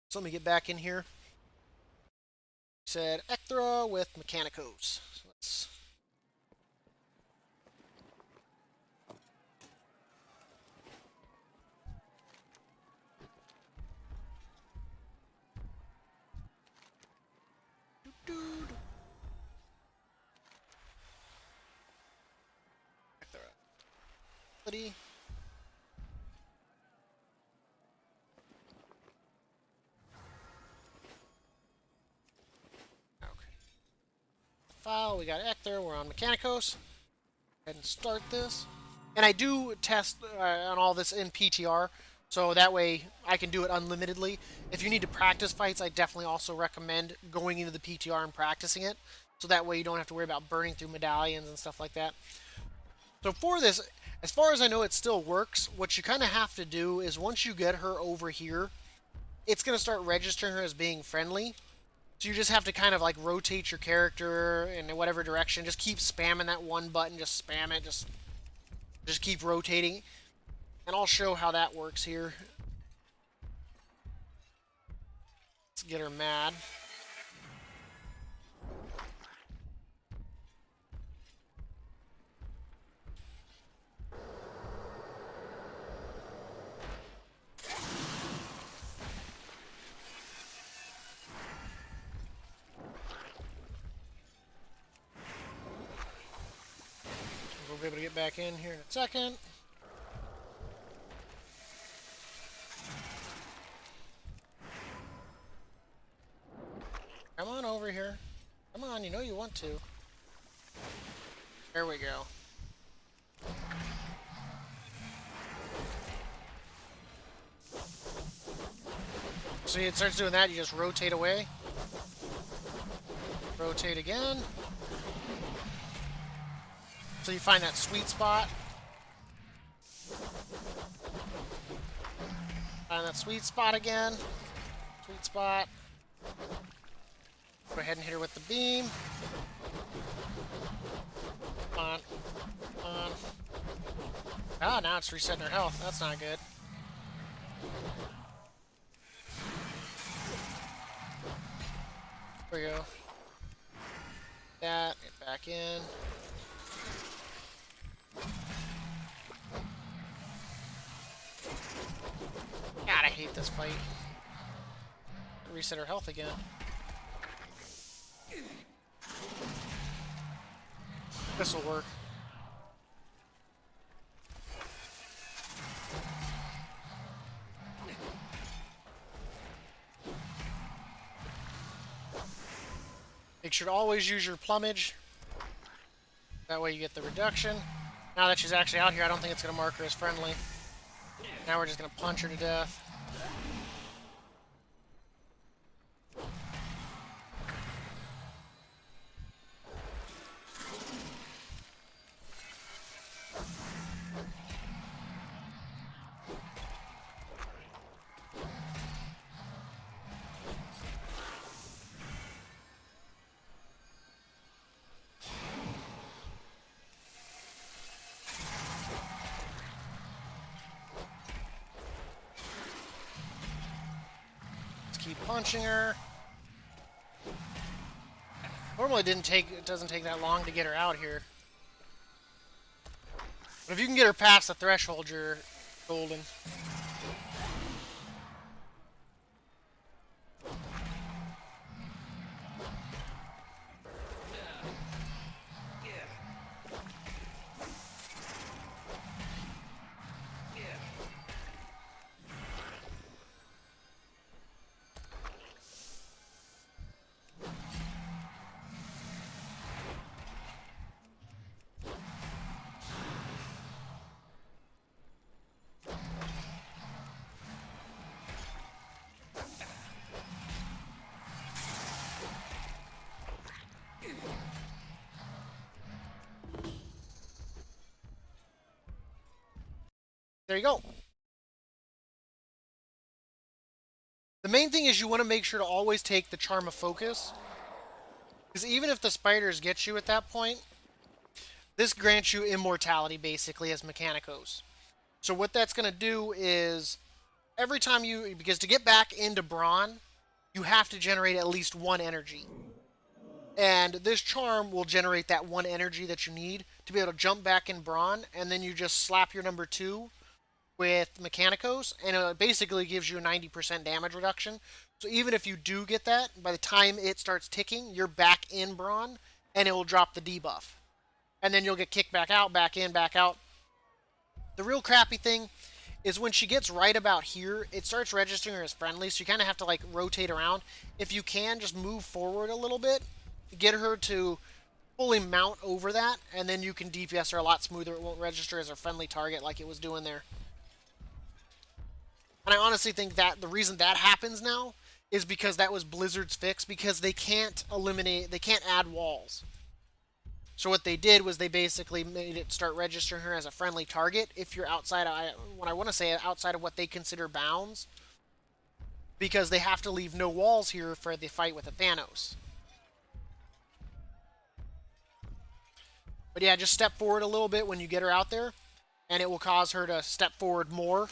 So let me get back in here. Said Ecthra with Mechanicos. So let's. Ecthra. File, we got Ecthra, we're on Mechanicos. Go ahead and start this. And I do test on all this in PTR, so that way I can do it unlimitedly. If you need to practice fights, I definitely also recommend going into the PTR and practicing it, so that way you don't have to worry about burning through medallions and stuff like that. So for this, as far as I know, it still works. What you kind of have to do is once you get her over here, it's going to start registering her as being friendly. So you just have to kind of like rotate your character in whatever direction. Just keep spamming that one button. Just spam it. Just keep rotating. And I'll show how that works here. Let's get her mad. We'll be able to get back in here in a second. Come on over here. Come on, you know you want to. There we go. See, it starts doing that, you just rotate away. Rotate again. So you find that sweet spot. Find that sweet spot again. Sweet spot. Go ahead and hit her with the beam. Come on. Come on. Ah, now it's resetting her health. That's not good. There we go. That, get back in. God, I hate this fight. Reset her health again. This will work. Make sure to always use your plumage. That way you get the reduction. Now that she's actually out here, I don't think it's going to mark her as friendly. Now we're just going to punch her to death. Keep punching her. Normally it doesn't take that long to get her out here. But if you can get her past the threshold, you're golden. There you go. The main thing is you want to make sure to always take the Charm of Focus. Because even if the spiders get you at that point, this grants you immortality basically as Mechanicos. So what that's going to do is every time because to get back into Brawn, you have to generate at least one energy. And this charm will generate that one energy that you need to be able to jump back in Brawn, and then you just slap your number 2 with Mechanicos, and it basically gives you a 90% damage reduction. So even if you do get that, by the time it starts ticking, you're back in Brawn, and it will drop the debuff. And then you'll get kicked back out, back in, back out. The real crappy thing is when she gets right about here, it starts registering her as friendly, so you kind of have to like rotate around. If you can, just move forward a little bit, get her to fully mount over that, and then you can DPS her a lot smoother. It won't register as a friendly target like it was doing there. And I honestly think that the reason that happens now is because that was Blizzard's fix, because they can't add walls. So what they did was they basically made it start registering her as a friendly target if you're outside of, when I want to say outside of what they consider bounds, because they have to leave no walls here for the fight with the Thanos. But yeah, just step forward a little bit when you get her out there, and it will cause her to step forward more,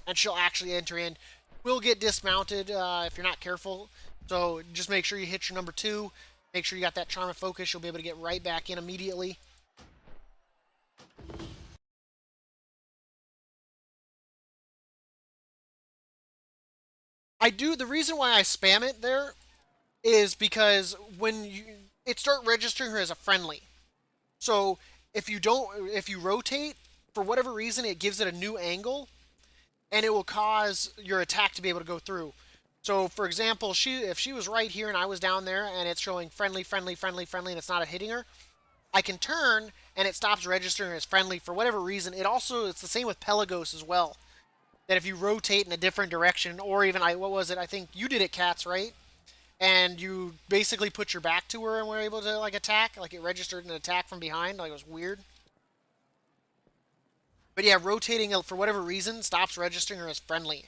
and she'll actually enter in. Will get dismounted if you're not careful, so just make sure you hit your number 2. Make sure you got that Charm of Focus. You'll be able to get right back in immediately. The reason why I spam it there is because when it start registering her as a friendly. So if you rotate, for whatever reason, it gives it a new angle, and it will cause your attack to be able to go through. So, for example, if she was right here and I was down there and it's showing friendly, friendly, friendly, friendly, and it's not hitting her, I can turn and it stops registering as friendly for whatever reason. It's the same with Pelagos as well. That if you rotate in a different direction, or even, what was it? I think you did it, Cats, right? And you basically put your back to her and were able to, like, attack. Like, it registered an attack from behind. Like, it was weird. But yeah, rotating, for whatever reason, stops registering her as friendly.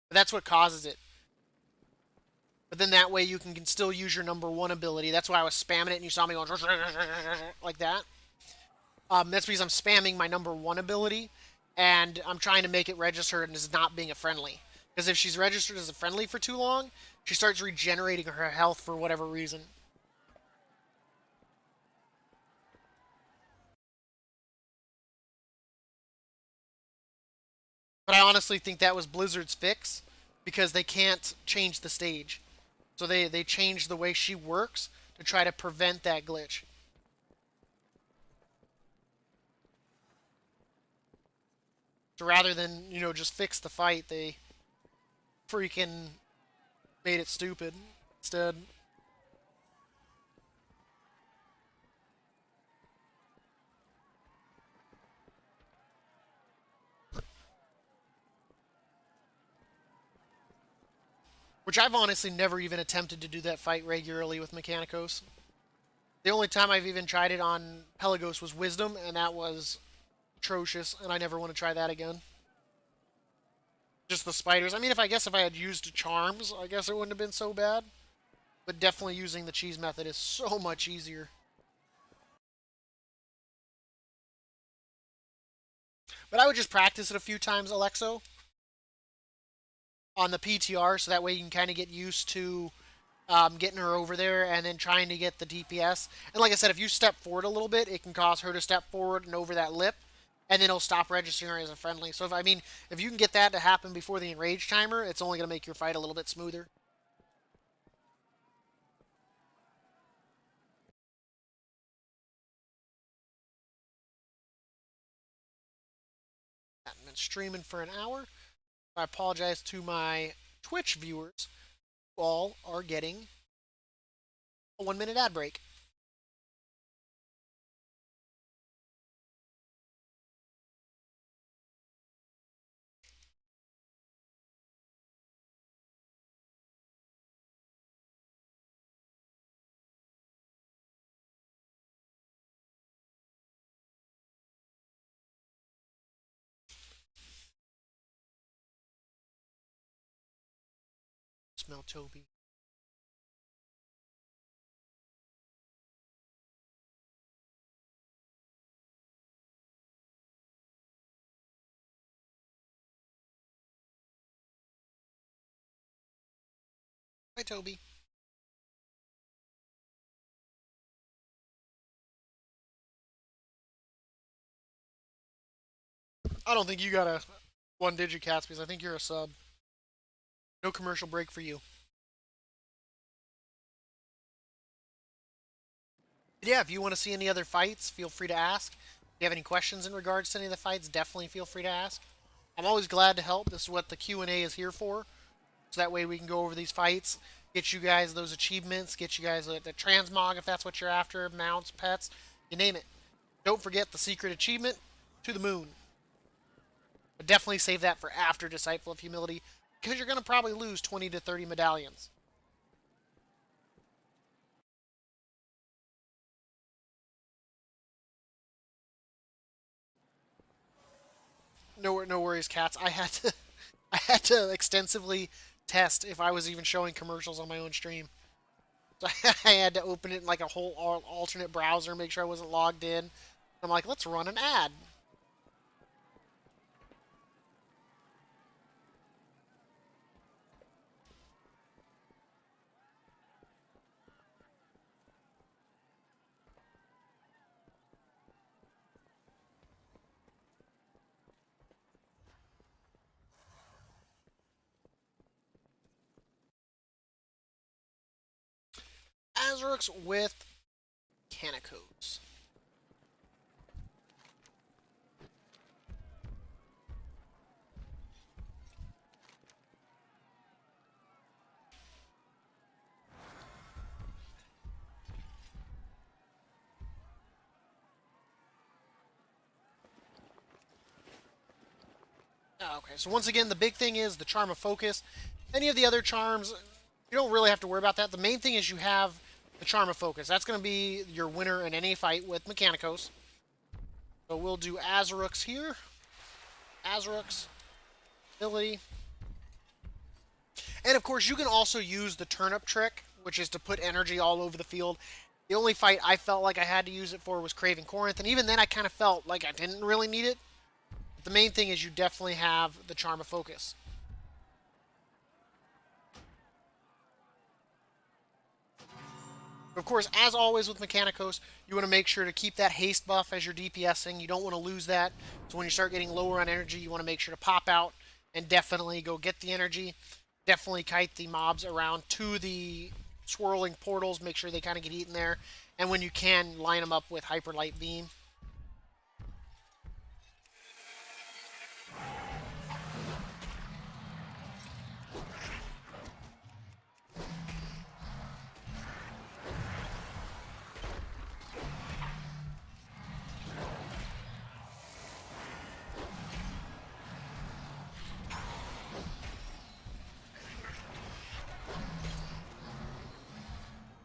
But that's what causes it. But then that way you can still use your number one ability. That's why I was spamming it and you saw me going like that. That's because I'm spamming my number one ability and I'm trying to make it registered as not being a friendly. Because if she's registered as a friendly for too long, she starts regenerating her health for whatever reason. But I honestly think that was Blizzard's fix because they can't change the stage. So they changed the way she works to try to prevent that glitch. So rather than, just fix the fight, they freaking made it stupid instead. Which I've honestly never even attempted to do that fight regularly with Mechanicos. The only time I've even tried it on Pelagos was Wisdom, and that was atrocious, and I never want to try that again. Just the spiders. I mean, if I had used charms, I guess it wouldn't have been so bad. But definitely using the cheese method is so much easier. But I would just practice it a few times, Alexo, on the PTR, so that way you can kind of get used to getting her over there and then trying to get the DPS. And like I said, if you step forward a little bit, it can cause her to step forward and over that lip, and then it'll stop registering her as a friendly. So if you can get that to happen before the enrage timer, it's only going to make your fight a little bit smoother. I've been streaming for an hour. I apologize to my Twitch viewers. You all are getting a 1 minute ad break. Smell Toby. Hi, Toby. I don't think you got a one digit cats because I think you're a sub. No commercial break for you. But yeah, if you want to see any other fights, feel free to ask. If you have any questions in regards to any of the fights, definitely feel free to ask. I'm always glad to help. This is what the Q&A is here for. So that way we can go over these fights, get you guys those achievements, get you guys the transmog if that's what you're after, mounts, pets, you name it. Don't forget the secret achievement, to the moon. But definitely save that for after Disciple of Humility, because you're going to probably lose 20 to 30 medallions. No worries, cats. I had to extensively test if I was even showing commercials on my own stream. So I had to open it in like a whole alternate browser, make sure I wasn't logged in. I'm like, let's run an ad. Azrux with Canicos. Oh, okay, so once again, the big thing is the Charm of Focus. Any of the other charms, you don't really have to worry about that. The main thing is you have the Charm of Focus. That's going to be your winner in any fight with Mechanicos. So we'll do Azrux here. Azrux. Ability. And of course, you can also use the turnip trick, which is to put energy all over the field. The only fight I felt like I had to use it for was Craven Corinth, and even then I kind of felt like I didn't really need it. But the main thing is you definitely have the Charm of Focus. Of course, as always with Mechanicos, you want to make sure to keep that haste buff as you're DPSing. You don't want to lose that. So when you start getting lower on energy, you want to make sure to pop out and definitely go get the energy. Definitely kite the mobs around to the swirling portals. Make sure they kind of get eaten there. And when you can, line them up with Hyper Light Beam.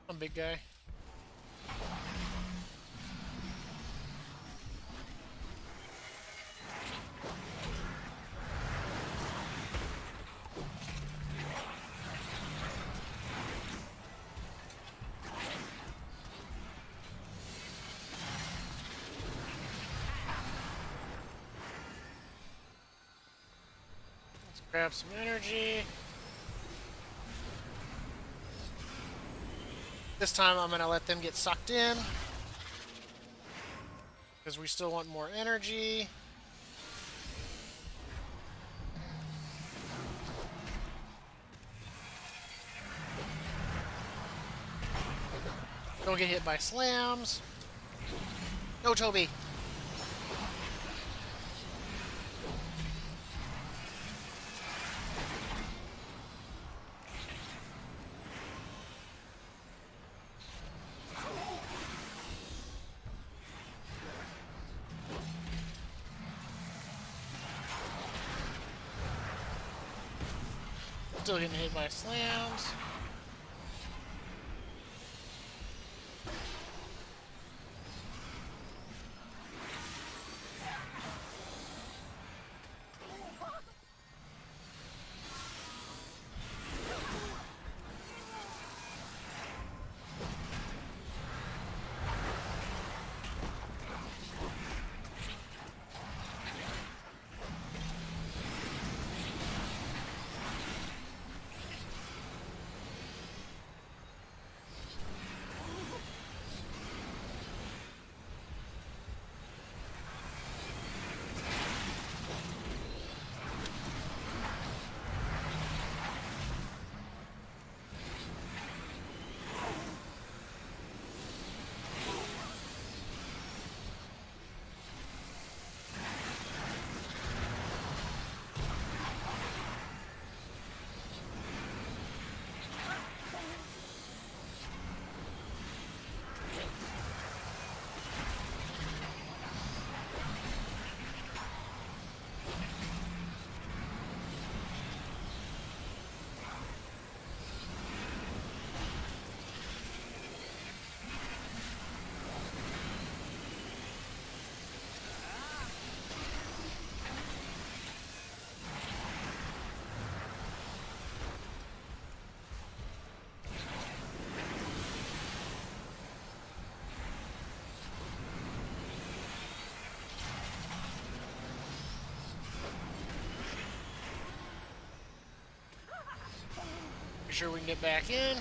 I'm a big guy. Let's grab some energy. This time I'm going to let them get sucked in, because we still want more energy. Don't get hit by slams. No, Toby. Still getting hit by slams. Be sure we can get back in.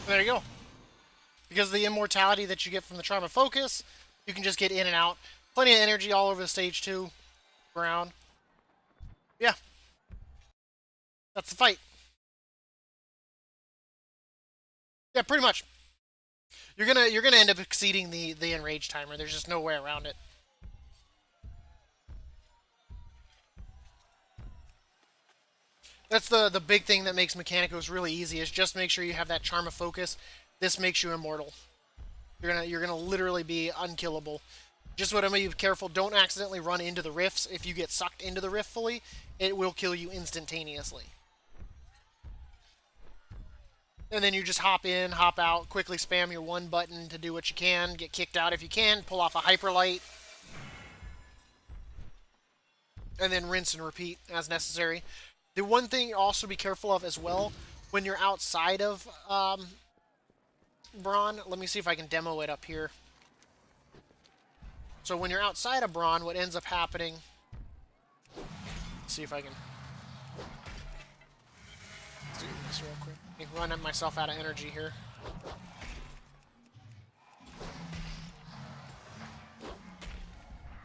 There you go. Because of the immortality that you get from the Charm of Focus, you can just get in and out. Plenty of energy all over the stage too. Ground. Yeah. That's the fight. Yeah, pretty much. You're gonna end up exceeding the enrage timer. There's just no way around it. That's the big thing that makes Mechanicos really easy is just make sure you have that Charm of Focus. This makes you immortal. You're gonna literally be unkillable. Just what I'm gonna be careful. Don't accidentally run into the rifts. If you get sucked into the rift fully, it will kill you instantaneously. And then you just hop in, hop out, quickly spam your one button to do what you can, get kicked out if you can, pull off a hyperlight, and then rinse and repeat as necessary. The one thing also be careful of as well, when you're outside of Brawn, let me see if I can demo it up here. So when you're outside of Brawn, what ends up happening, let's see if I can do this real quick. I'm running myself out of energy here.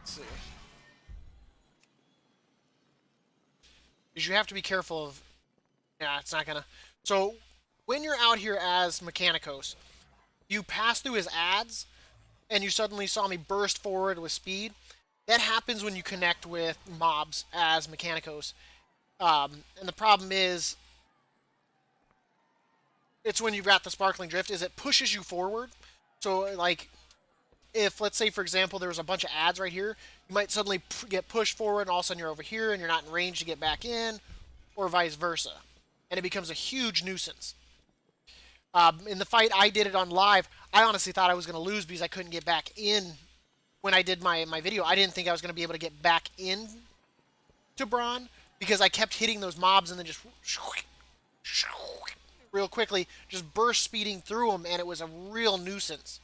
Let's see. Because you have to be careful of... Yeah, it's not gonna... So, when you're out here as Mechanicos, you pass through his ads, and you suddenly saw me burst forward with speed. That happens when you connect with mobs as Mechanicos. And the problem is... It's when you've got the Sparkling Drift, is it pushes you forward. So, like, if, let's say, for example, there was a bunch of ads right here, you might suddenly get pushed forward, and all of a sudden you're over here, and you're not in range to get back in, or vice versa. And it becomes a huge nuisance. In the fight, I did it on live. I honestly thought I was going to lose because I couldn't get back in when I did my video. I didn't think I was going to be able to get back in to Brawn, because I kept hitting those mobs and then just... real quickly, just burst speeding through them, and it was a real nuisance.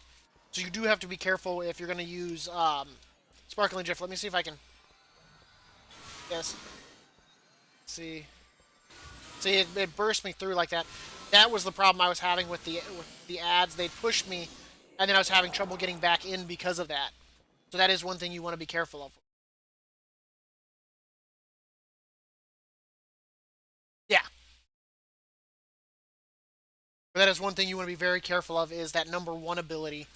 So you do have to be careful if you're going to use Sparkling Drift. Let me see if I can... Yes. See, it burst me through like that. That was the problem I was having with the ads. They'd pushed me, and then I was having trouble getting back in because of that. So that is one thing you want to be careful of. Yeah. But that is one thing you want to be very careful of, is that number 1 ability.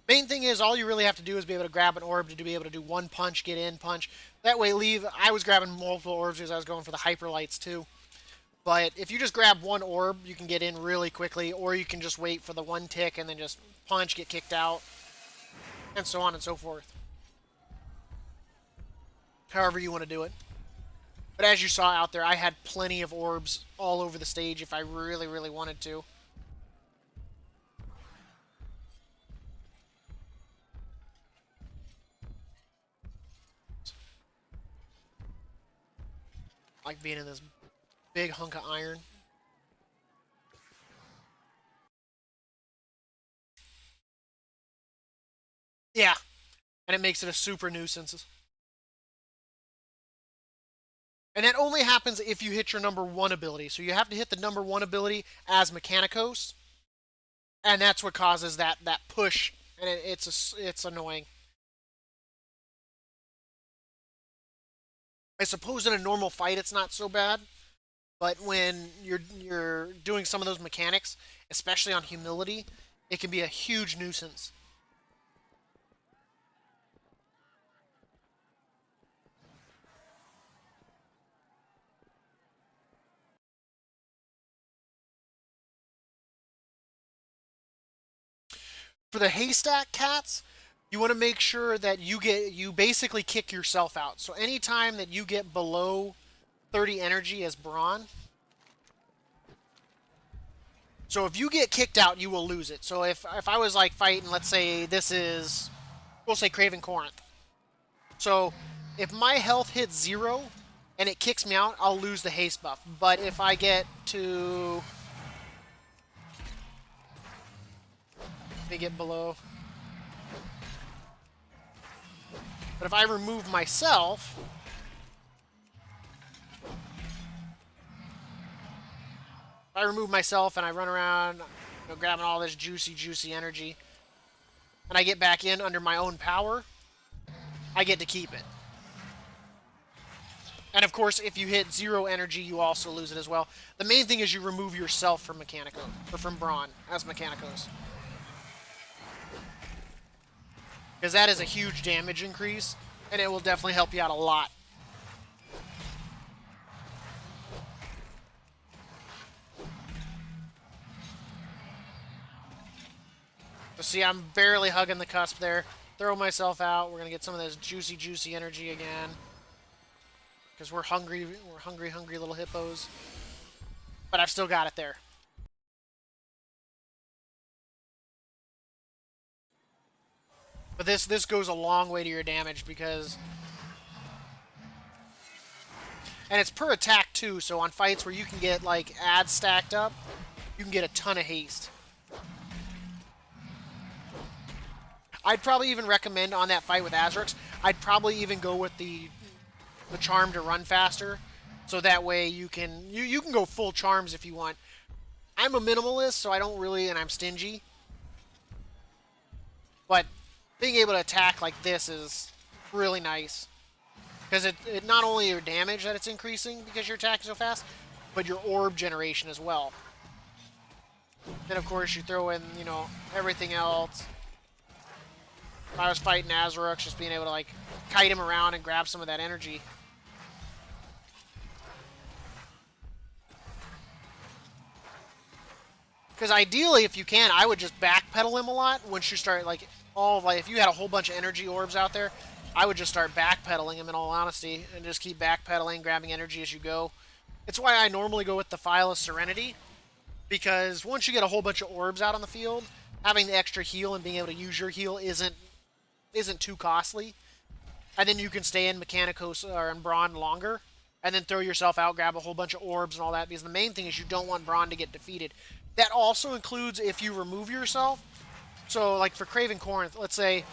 Main thing is, all you really have to do is be able to grab an orb to be able to do one punch, get in, punch. That way leave... I was grabbing multiple orbs because I was going for the hyperlights too. But if you just grab one orb, you can get in really quickly, or you can just wait for the one tick and then just punch, get kicked out, and so on and so forth. However you want to do it. But as you saw out there, I had plenty of orbs all over the stage if I really, really wanted to. I like being in this big hunk of iron. Yeah, and it makes it a super nuisance. And that only happens if you hit your number 1 ability. So you have to hit the number 1 ability as Mechanicos, and that's what causes that push, and it's annoying. I suppose in a normal fight it's not so bad, but when you're doing some of those mechanics, especially on humility, it can be a huge nuisance. For the haystack cats, you want to make sure that you basically kick yourself out. So anytime that you get below 30 energy as Brawn, so if you get kicked out, you will lose it. So if I was like fighting, let's say this is, we'll say Craven Corinth. So if my health hits 0 and it kicks me out, I'll lose the haste buff. But if I get to... Let me get below. But if I remove myself... If I remove myself and I run around... grabbing all this juicy energy, and I get back in under my own power, I get to keep it. And of course, if you hit 0 energy, you also lose it as well. The main thing is you remove yourself from Mechanico, or from Brawn as Mechanicos. Because that is a huge damage increase, and it will definitely help you out a lot. So see, I'm barely hugging the cusp there. Throw myself out. We're going to get some of this juicy energy again. Because we're hungry little hippos. But I've still got it there. But this goes a long way to your damage because... And it's per attack too, so on fights where you can get like ads stacked up, you can get a ton of haste. I'd probably even recommend on that fight with Azrax, I'd probably even go with the charm to run faster. So that way you can go full charms if you want. I'm a minimalist, so I don't really, and I'm stingy. But being able to attack like this is really nice. Because it not only your damage that it's increasing because you're attacking so fast, but your orb generation as well. Then of course you throw in, you know, everything else. If I was fighting Azrax, just being able to like kite him around and grab some of that energy. Because ideally, if you can, I would just backpedal him a lot once you start, like, if you had a whole bunch of energy orbs out there, I would just start backpedaling him in all honesty, and just keep backpedaling, grabbing energy as you go. It's why I normally go with the Phial of Serenity, because once you get a whole bunch of orbs out on the field, having the extra heal and being able to use your heal isn't too costly. And then you can stay in Mechanicos or in Brawn longer, and then throw yourself out, grab a whole bunch of orbs and all that, because the main thing is you don't want Brawn to get defeated. That also includes if you remove yourself. So, like for Craven Corinth, let's say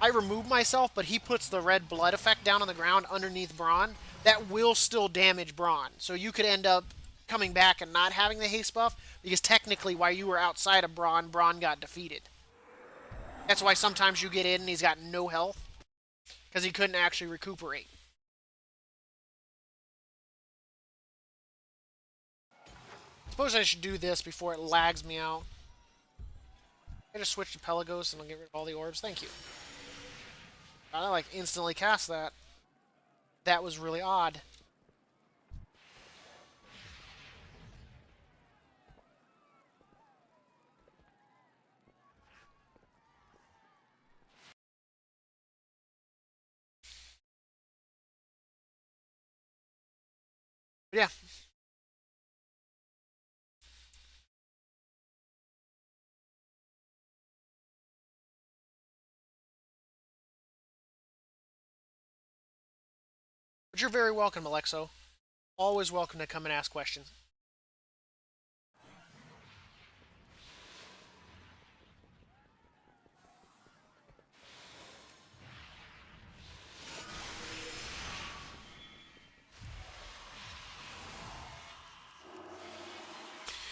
I remove myself, but he puts the red blood effect down on the ground underneath Brawn. That will still damage Brawn. So you could end up coming back and not having the haste buff, because technically while you were outside of Brawn, Brawn got defeated. That's why sometimes you get in and he's got no health, because he couldn't actually recuperate. Suppose I should do this before it lags me out. I just switch to Pelagos and I'll get rid of all the orbs. Thank you. I like instantly cast that. That was really odd. But yeah. But you're very welcome, Alexo. Always welcome to come and ask questions.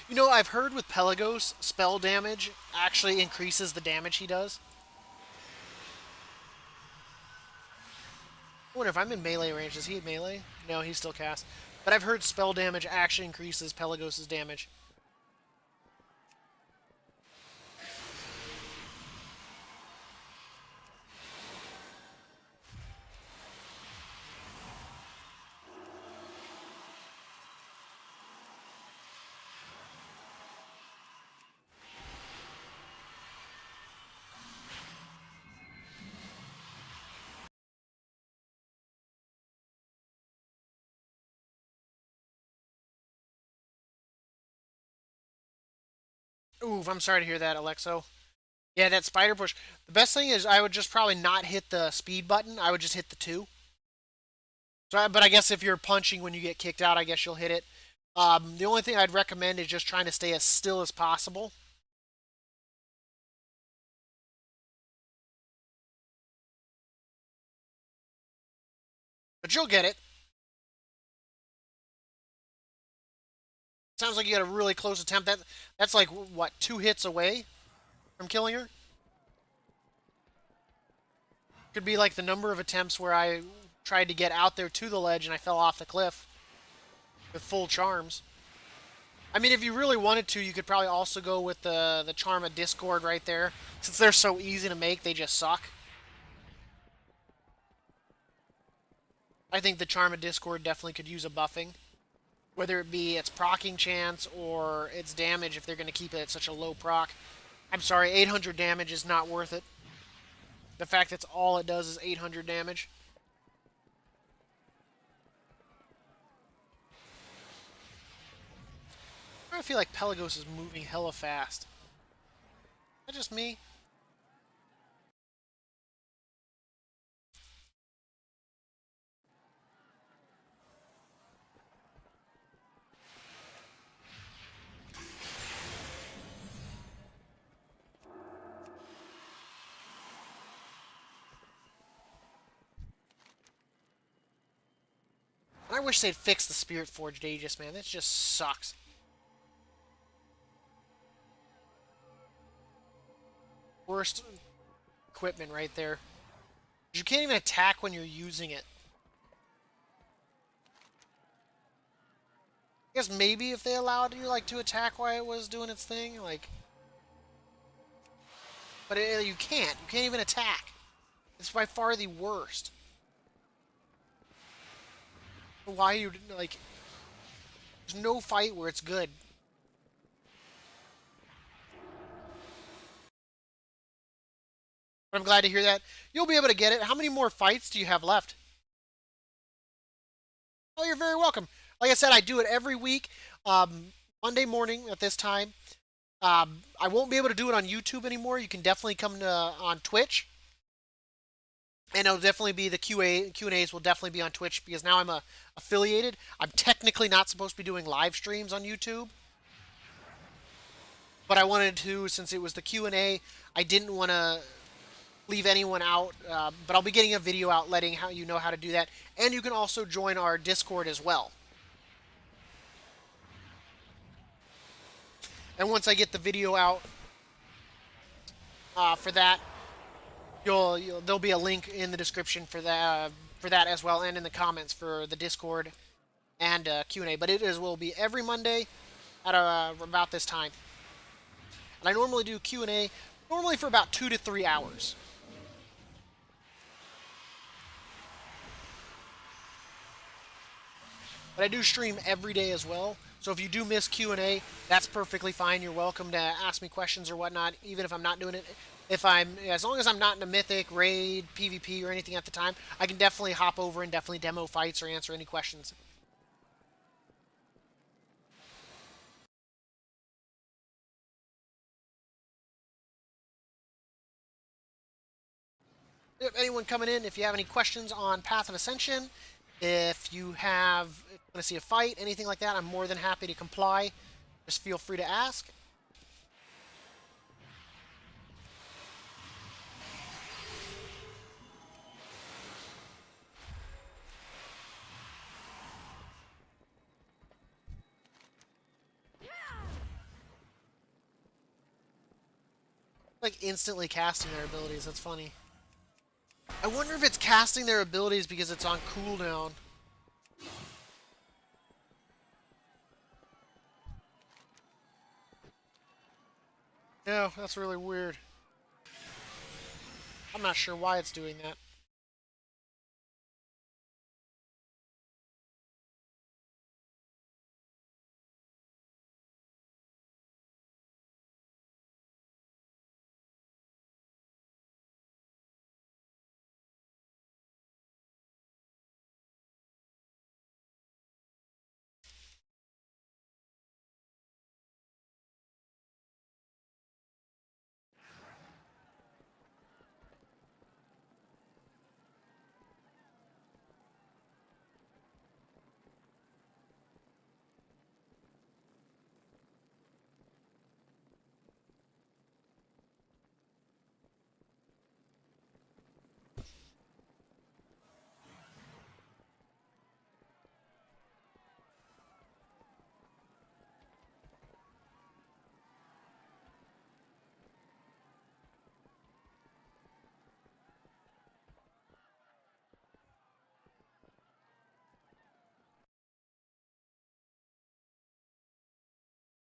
You know, I've heard with Pelagos, spell damage actually increases the damage he does. I wonder if I'm in melee range. Is he in melee? No, he still casts. But I've heard spell damage actually increases Pelagos' damage. Ooh, I'm sorry to hear that, Alexo. Yeah, that spider push. The best thing is I would just probably not hit the speed button. I would just hit the 2. So, but I guess if you're punching when you get kicked out, I guess you'll hit it. The only thing I'd recommend is just trying to stay as still as possible. But you'll get it. Sounds like you got a really close attempt. That's like what, 2 hits away from killing her? Could be like the number of attempts where I tried to get out there to the ledge and I fell off the cliff with full charms. I mean, if you really wanted to, you could probably also go with the charm of Discord right there. Since they're so easy to make, they just suck. I think the charm of Discord definitely could use a buffing. Whether it be its proccing chance or its damage if they're going to keep it at such a low proc. I'm sorry, 800 damage is not worth it. The fact that all it does is 800 damage. I feel like Pelagos is moving hella fast. Is that just me? I wish they'd fix the Spirit Forged Aegis, man. This just sucks. Worst equipment right there. You can't even attack when you're using it. I guess maybe if they allowed you like to attack while it was doing its thing, like. But you can't. You can't even attack. It's by far the worst. Why you like? There's no fight where it's good. But I'm glad to hear that. You'll be able to get it. How many more fights do you have left? Oh, you're very welcome. Like I said, I do it every week, Monday morning at this time. I won't be able to do it on YouTube anymore. You can definitely come to, on Twitch, and it'll definitely be the Q&As will definitely be on Twitch because now I'm affiliated. I'm technically not supposed to be doing live streams on YouTube, but I wanted to since it was the Q&A. I didn't want to leave anyone out, but I'll be getting a video out letting how you know how to do that, and you can also join our Discord as well. And once I get the video out for that, there'll be a link in the description for that as well, and in the comments for the Discord and Q&A. But will be every Monday at about this time. And I normally do Q&A normally for about 2 to 3 hours. But I do stream every day as well. So if you do miss Q&A, that's perfectly fine. You're welcome to ask me questions or whatnot, even if I'm not doing it. As long as I'm not in a Mythic, Raid, PvP, or anything at the time, I can definitely hop over and definitely demo fights or answer any questions. If anyone coming in, if you have any questions on Path of Ascension, if you want to see a fight, anything like that, I'm more than happy to comply. Just feel free to ask. Like instantly casting their abilities, that's funny. I wonder if it's casting their abilities because it's on cooldown. Yeah, that's really weird. I'm not sure why it's doing that.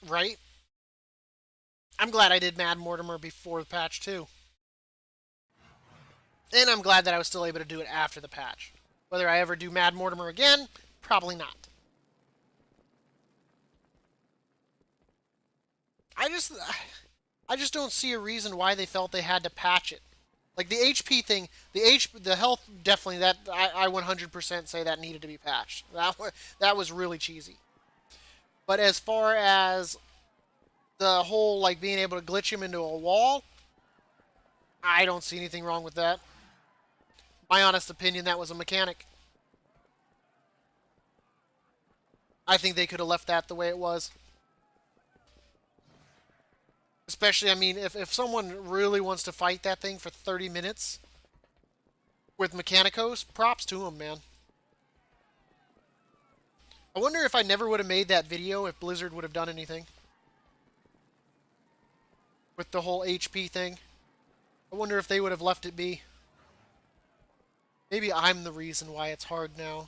Right? I'm glad I did Mad Mortimer before the patch too. And I'm glad that I was still able to do it after the patch. Whether I ever do Mad Mortimer again, probably not. I just I just don't see a reason why they felt they had to patch it. Like the HP thing, the health definitely that I 100% say that needed to be patched. That was really cheesy. But as far as the whole like being able to glitch him into a wall, I don't see anything wrong with that. My honest opinion, that was a mechanic. I think they could have left that the way it was. Especially, I mean, if someone really wants to fight that thing for 30 minutes with Mechanicos, props to them, man. I wonder if I never would have made that video if Blizzard would have done anything. With the whole HP thing. I wonder if they would have left it be. Maybe I'm the reason why it's hard now.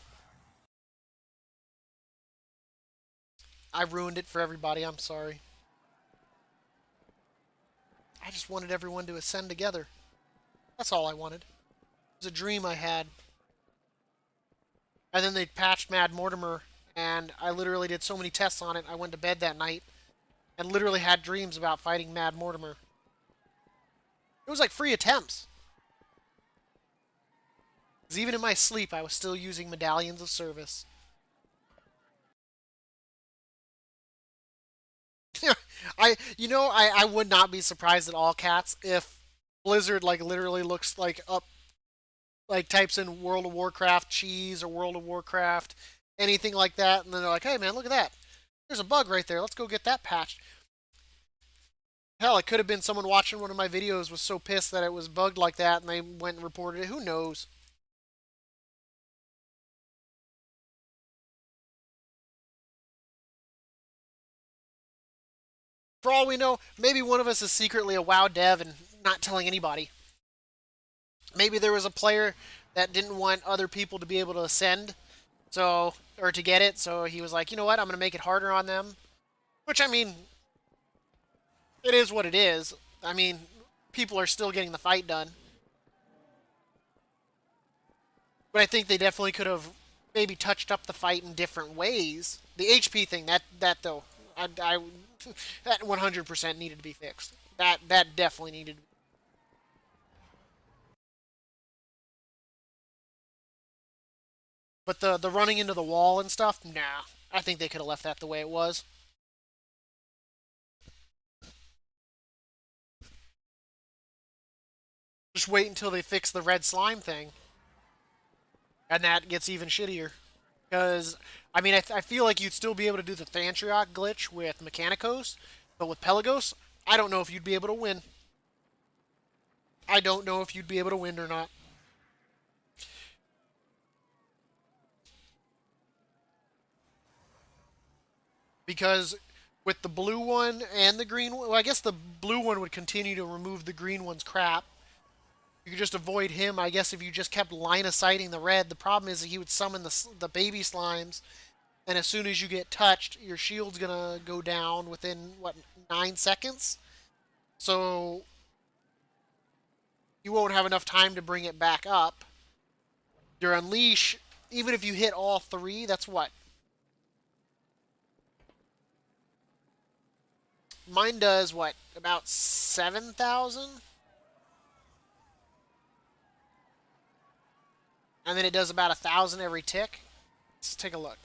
I ruined it for everybody, I'm sorry. I just wanted everyone to ascend together. That's all I wanted. It was a dream I had. And then they patched Mad Mortimer, and I literally did so many tests on it, I went to bed that night and literally had dreams about fighting Mad Mortimer. It was like free attempts. Because even in my sleep, I was still using Medallions of Service. I would not be surprised at all, cats, if Blizzard like literally looks like up, like types in World of Warcraft cheese or World of Warcraft, anything like that, and then they're like, hey man, look at that. There's a bug right there. Let's go get that patched. Hell, it could have been someone watching one of my videos was so pissed that it was bugged like that, and they went and reported it. Who knows? For all we know, maybe one of us is secretly a WoW dev and not telling anybody. Maybe there was a player that didn't want other people to be able to ascend, so or to get it, so he was like, you know what, I'm gonna make it harder on them. Which I mean, it is what it is. I mean, people are still getting the fight done. But I think they definitely could have maybe touched up the fight in different ways. The HP thing, that though, I that 100% needed to be fixed. That definitely needed to be. But the running into the wall and stuff, nah. I think they could have left that the way it was. Just wait until they fix the red slime thing. And that gets even shittier. Because, I mean, I feel like you'd still be able to do the Thantriok glitch with Mechanicos, but with Pelagos, I don't know if you'd be able to win. I don't know if you'd be able to win or not. Because with the blue one and the green one, well, I guess the blue one would continue to remove the green one's crap. You could just avoid him, I guess, if you just kept line of sighting the red. The problem is that he would summon the baby slimes, and as soon as you get touched, your shield's gonna go down within, what, 9 seconds? So you won't have enough time to bring it back up. Your unleash, even if you hit all three, that's what? Mine does, what, about 7,000? And then it does about 1,000 every tick. Let's take a look.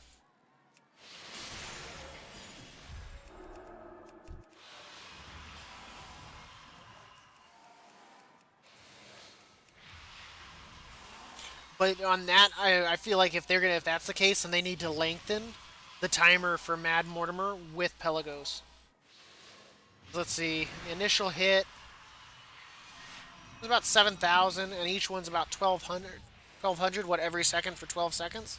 But on that, I feel like if that's the case, then they need to lengthen the timer for Mad Mortimer with Pelagos. Let's see, the initial hit was about 7,000, and each one's about 1,200. 1,200, what, every second for 12 seconds?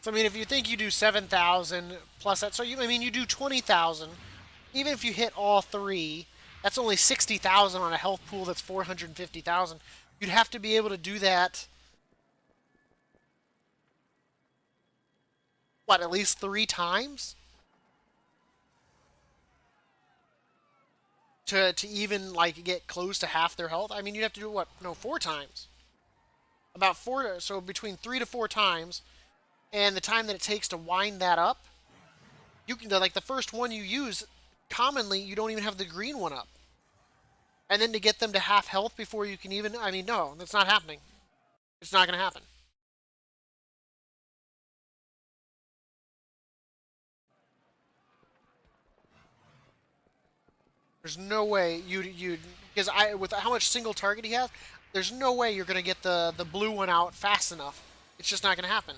So, I mean, if you think you do 7,000 plus that, so I mean, you do 20,000. Even if you hit all three, That's only 60,000 on a health pool that's 450,000. You'd have to be able to do that, what, at least 3 times? To even, like, get close to half their health? I mean, you'd have to do, what, no, 4 times. About 4, so between 3 to 4 times, and the time that it takes to wind that up, you can, like, the first one you use, commonly, you don't even have the green one up. And then to get them to half health before you can even, I mean, no, that's not happening. It's not going to happen. There's no way you because with how much single target he has, there's no way you're gonna get the blue one out fast enough. It's just not gonna happen.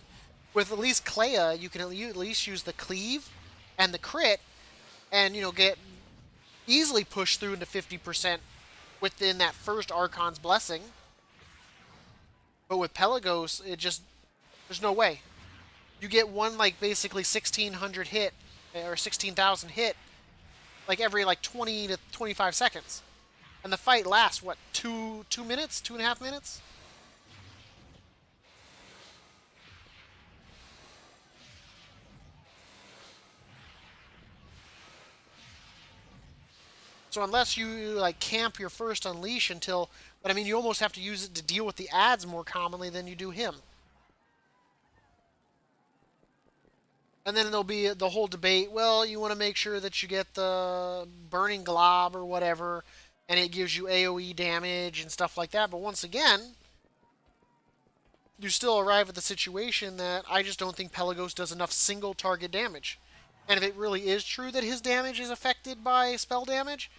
With at least Clea, you can at least use the cleave and the crit, and get easily pushed through into 50% within that first Archon's blessing. But with Pelagos, there's no way. You get one like basically 1,600 hit or 16,000 hit like every like 20 to 25 seconds. And the fight lasts, what, 2 minutes? 2.5 minutes? So unless you like camp your first unleash until, but I mean you almost have to use it to deal with the ads more commonly than you do him. And then there'll be the whole debate, well, you want to make sure that you get the burning glob or whatever, and it gives you AoE damage and stuff like that. But once again, you still arrive at the situation that I just don't think Pelagos does enough single target damage. And if it really is true that his damage is affected by spell damage,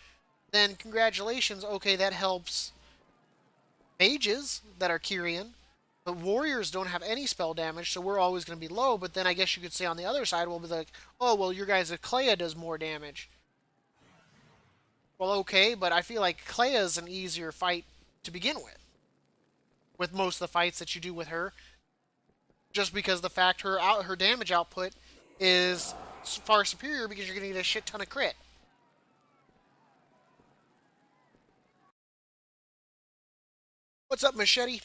then congratulations, okay, that helps mages that are Kyrian. But warriors don't have any spell damage, so we're always going to be low. But then I guess you could say on the other side, we'll be like, oh, well, your guys' Clea does more damage. Well, okay, but I feel like Clea is an easier fight to begin with most of the fights that you do with her. Just because the fact her damage output is far superior because you're going to get a shit ton of crit. What's up, Machete?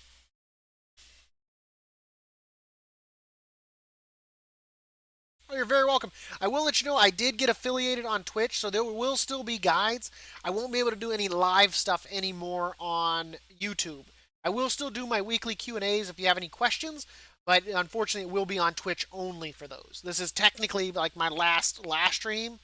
Oh, you're very welcome. I will let you know I did get affiliated on Twitch, so there will still be guides. I won't be able to do any live stuff anymore on YouTube. I will still do my weekly Q&As if you have any questions, but unfortunately it will be on Twitch only for those. This is technically like my last stream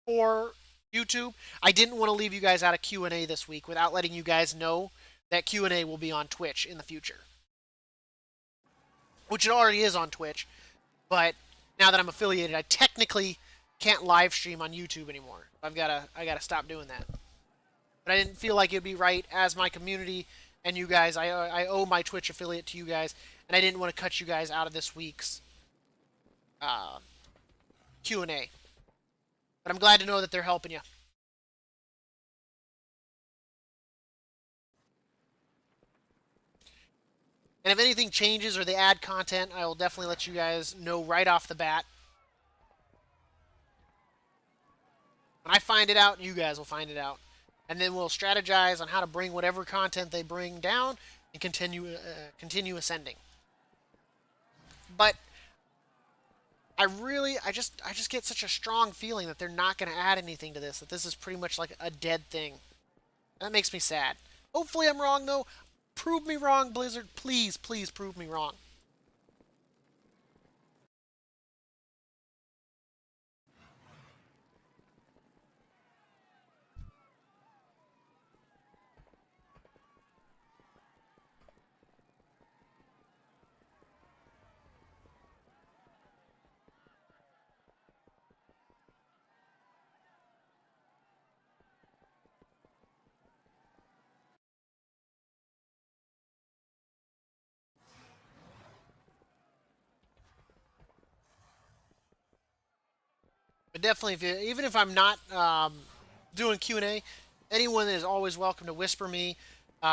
for YouTube. I didn't want to leave you guys out of Q&A this week without letting you guys know that Q&A will be on Twitch in the future. Which it already is on Twitch, but now that I'm affiliated, I technically can't live stream on YouTube anymore. I gotta stop doing that. But I didn't feel like it'd be right as my community and you guys. I owe my Twitch affiliate to you guys, and I didn't want to cut you guys out of this week's Q&A. But I'm glad to know that they're helping you. And if anything changes or they add content, I will definitely let you guys know right off the bat. When I find it out, you guys will find it out. And then we'll strategize on how to bring whatever content they bring down and continue ascending. But I just get such a strong feeling that they're not going to add anything to this, that this is pretty much like a dead thing. That makes me sad. Hopefully I'm wrong, though. Prove me wrong, Blizzard. Please, please prove me wrong. But definitely, even if I'm not doing Q&A, anyone is always welcome to whisper me,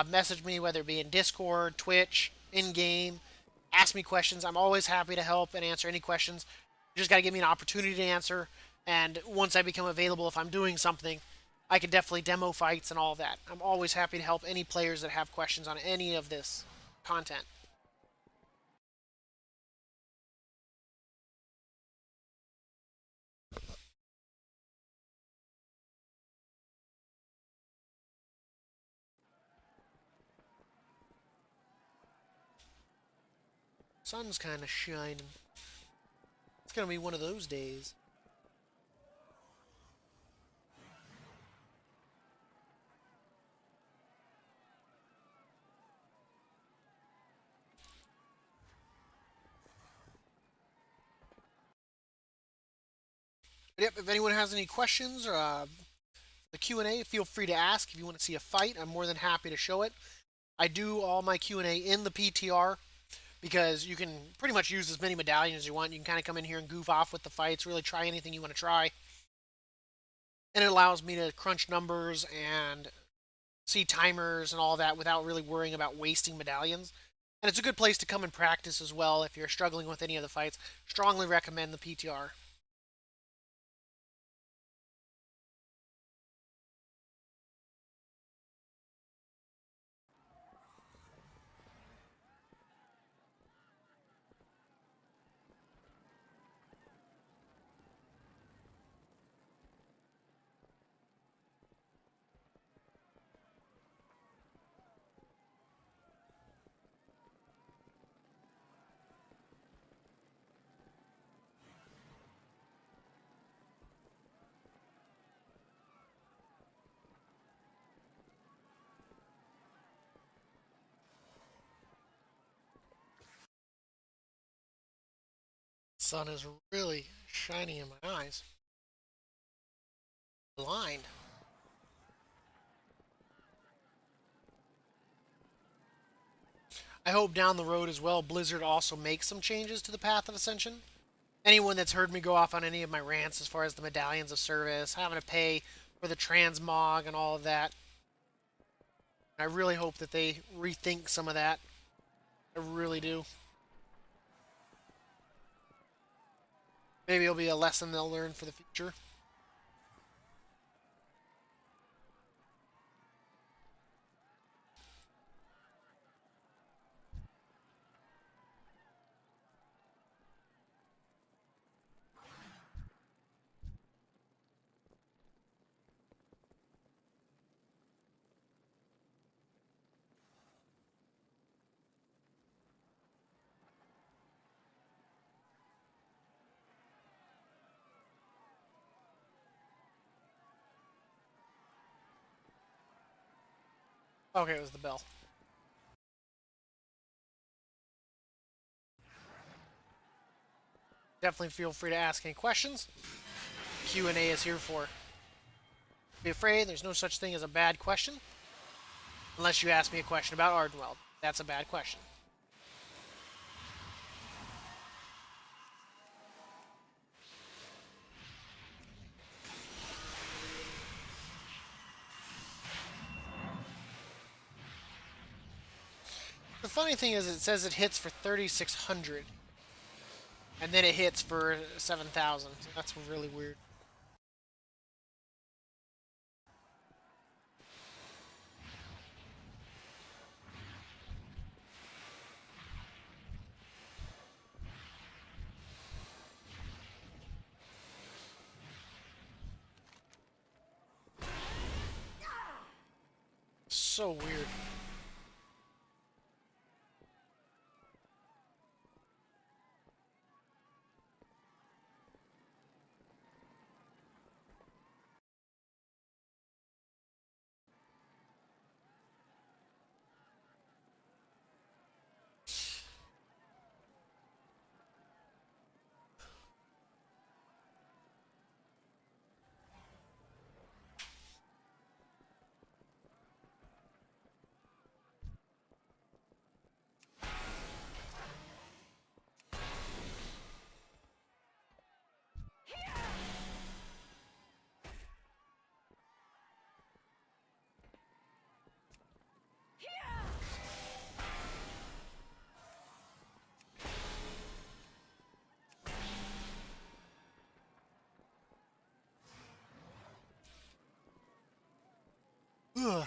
message me, whether it be in Discord, Twitch, in-game, ask me questions. I'm always happy to help and answer any questions. You just got to give me an opportunity to answer. And once I become available, if I'm doing something, I could definitely demo fights and all that. I'm always happy to help any players that have questions on any of this content. Sun's kind of shining. It's gonna be one of those days. But yep, if anyone has any questions or the Q&A, feel free to ask. If you want to see a fight, I'm more than happy to show it. I do all my Q&A in the PTR because you can pretty much use as many medallions as you want. You can kind of come in here and goof off with the fights, really try anything you want to try. And it allows me to crunch numbers and see timers and all that without really worrying about wasting medallions. And it's a good place to come and practice as well if you're struggling with any of the fights. Strongly recommend the PTR. Sun is really shining in my eyes. Blind. I hope down the road as well, Blizzard also makes some changes to the Path of Ascension. Anyone that's heard me go off on any of my rants as far as the medallions of service, having to pay for the transmog and all of that, I really hope that they rethink some of that. I really do. Maybe it'll be a lesson they'll learn for the future. Okay, it was the bell. Definitely feel free to ask any questions. Q&A is here for. Be afraid, there's no such thing as a bad question. Unless you ask me a question about Ardenweld. That's a bad question. The funny thing is, it says it hits for 3,600, and then it hits for 7,000. So that's really weird. So weird. Well,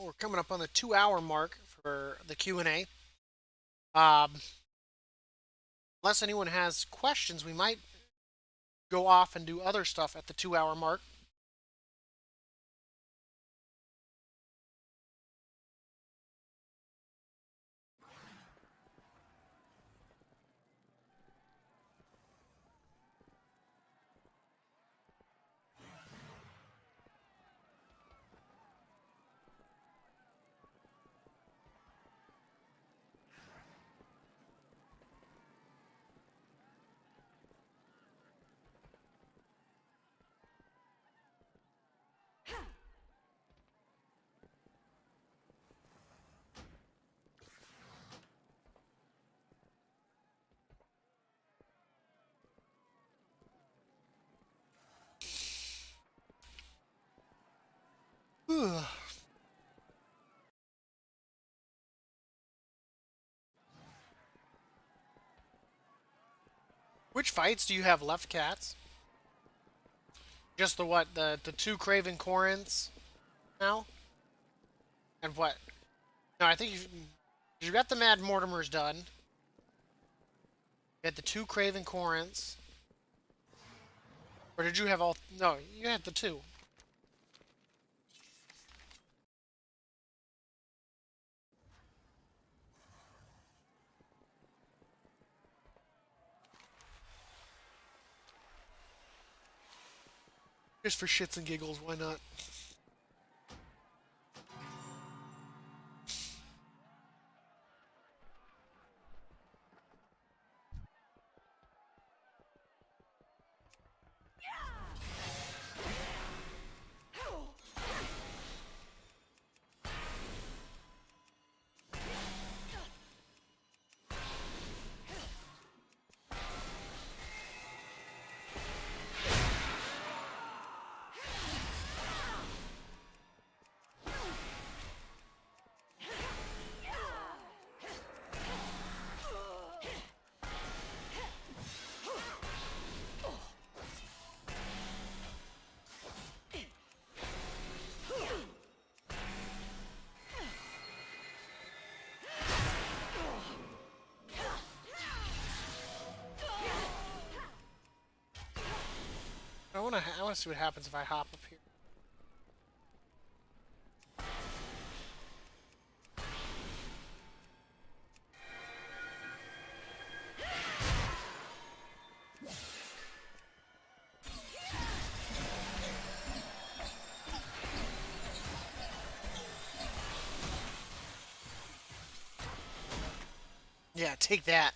we're coming up on the 2 hour mark for the Q&A. Um, unless anyone has questions, we might go off and do other stuff at the 2 hour mark. Which fights do you have left, Cats? Just the what? The two Craven Corinths now? And what? No, I think you got the Mad Mortimers done. You had the two Craven Corinths. Or did you have all? No, you had the two. Just for shits and giggles, why not? I wanna see what happens if I hop up here. Yeah, take that.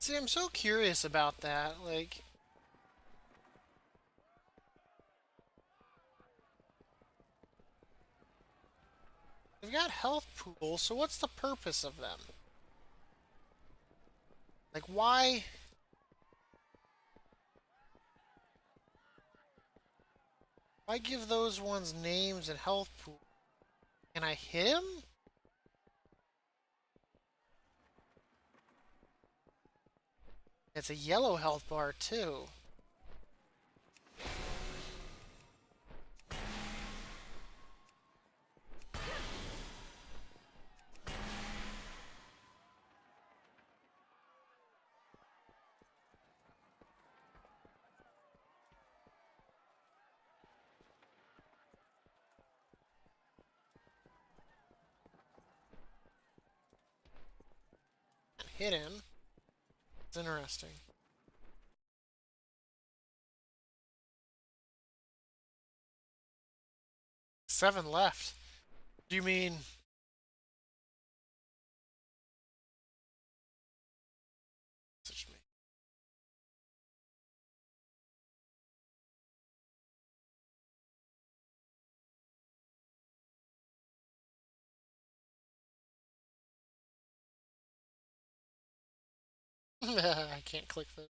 See, I'm so curious about that. Like, they've got health pools, so what's the purpose of them? Like, why? Why give those ones names and health pools? Can I hit him? It's a yellow health bar, too. Hit him. It's interesting. 7 left. Do you mean... I can't click this.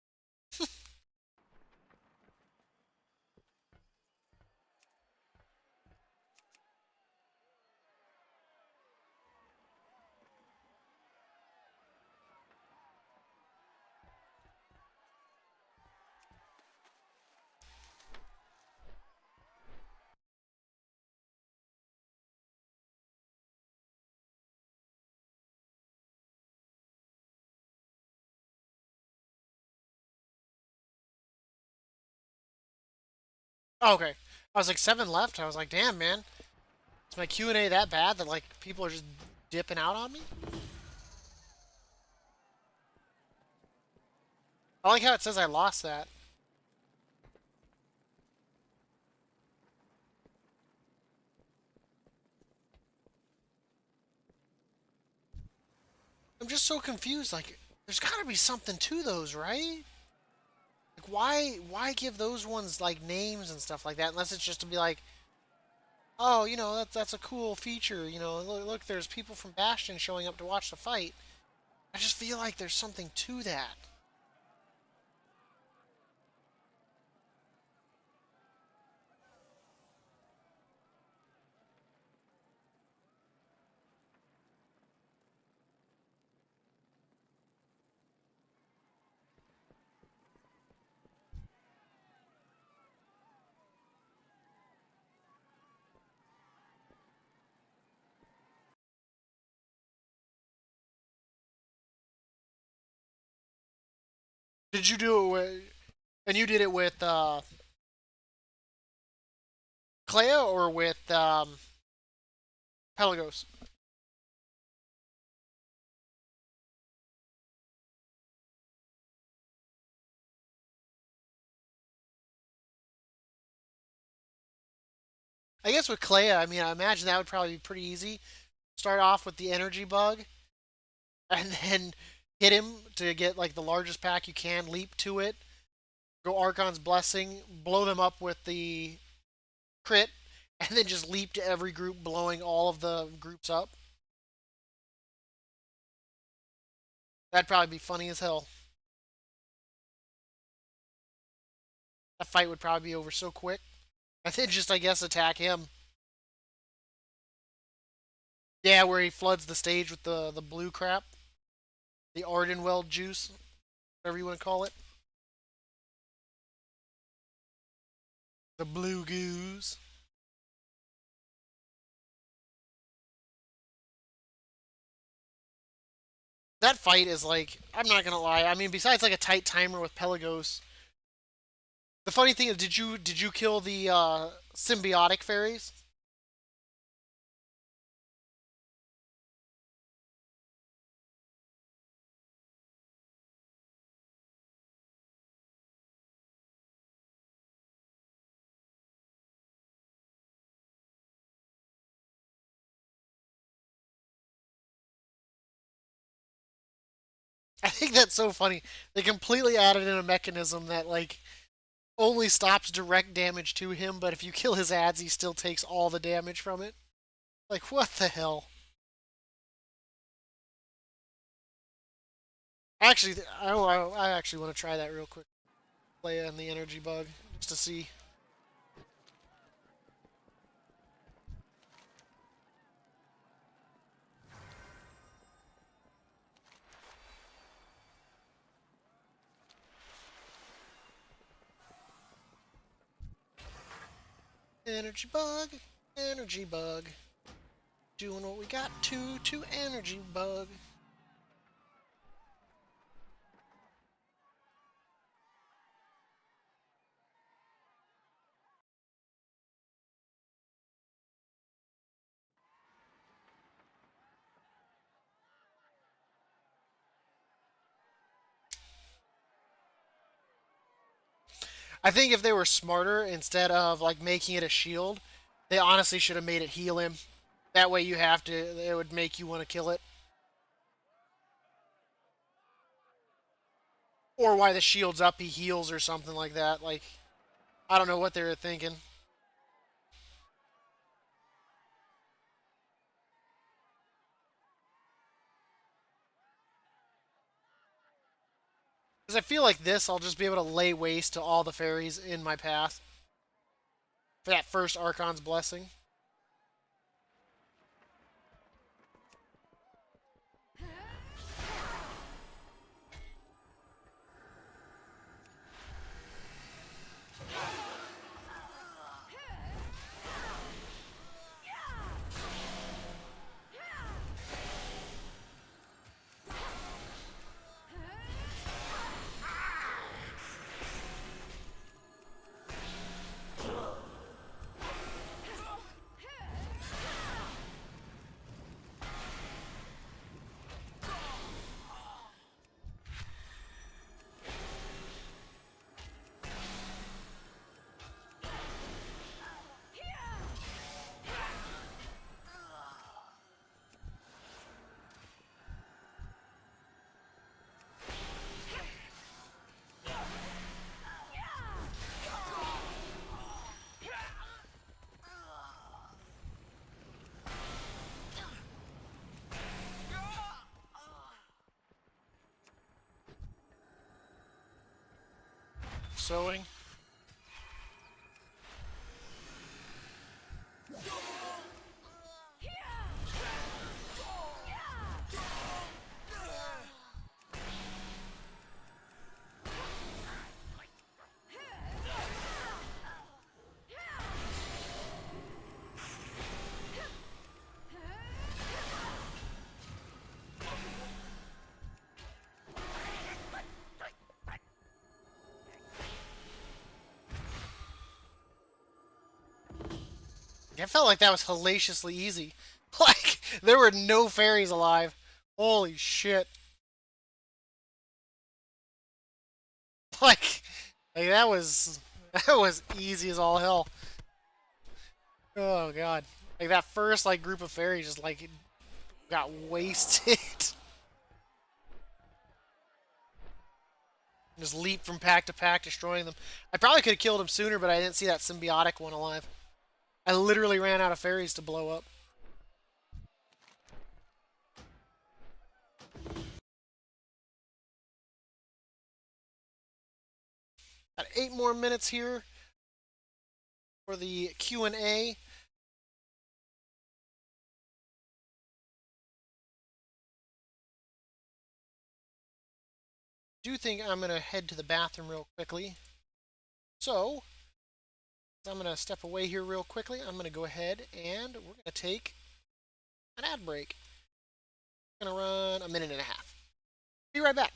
Oh, okay. I was like 7 left. I was like, damn, man. Is my Q&A that bad that like people are just dipping out on me? I like how it says I lost that. I'm just so confused. Like, there's got to be something to those, right? Like, why give those ones like names and stuff like that? Unless it's just to be like, oh, that's a cool feature. Look, there's people from Bastion showing up to watch the fight. I just feel like there's something to that. Did you do it with, and you did it with Clea or with Pelagos? I guess with Clea, I mean, I imagine that would probably be pretty easy. Start off with the energy bug, and then hit him to get like the largest pack you can, leap to it, go Archon's Blessing, blow them up with the crit, and then just leap to every group, blowing all of the groups up. That'd probably be funny as hell. That fight would probably be over so quick. And then just, I guess, attack him. Yeah, where he floods the stage with the blue crap. The Ardenweld juice, whatever you want to call it. The blue goose. That fight is like, I'm not gonna lie. I mean, besides like a tight timer with Pelagos, the funny thing is, did you kill the symbiotic fairies? I think that's so funny. They completely added in a mechanism that like only stops direct damage to him, but if you kill his ads, he still takes all the damage from it. Like what the hell? Actually, I actually want to try that real quick. Play on the energy bug just to see. Energy bug, energy bug. Doing what we got to energy bug. I think if they were smarter, instead of like making it a shield, they honestly should have made it heal him. That way you have to, it would make you want to kill it. Or why the shield's up, he heals or something like that. Like, I don't know what they were thinking. Because I feel like this, I'll just be able to lay waste to all the fairies in my path for that first Archon's Blessing. Sewing. I felt like that was hellaciously easy. Like, there were no fairies alive. Holy shit. Like, like that was easy as all hell. Oh god. Like that first like group of fairies just like got wasted. Just leap from pack to pack, destroying them. I probably could have killed him sooner, but I didn't see that symbiotic one alive. I literally ran out of fairies to blow up. Got 8 more minutes here for the Q&A. Do think I'm going to head to the bathroom real quickly. So, I'm going to step away here real quickly. I'm going to go ahead and we're going to take an ad break. We're going to run a minute and a half. Be right back.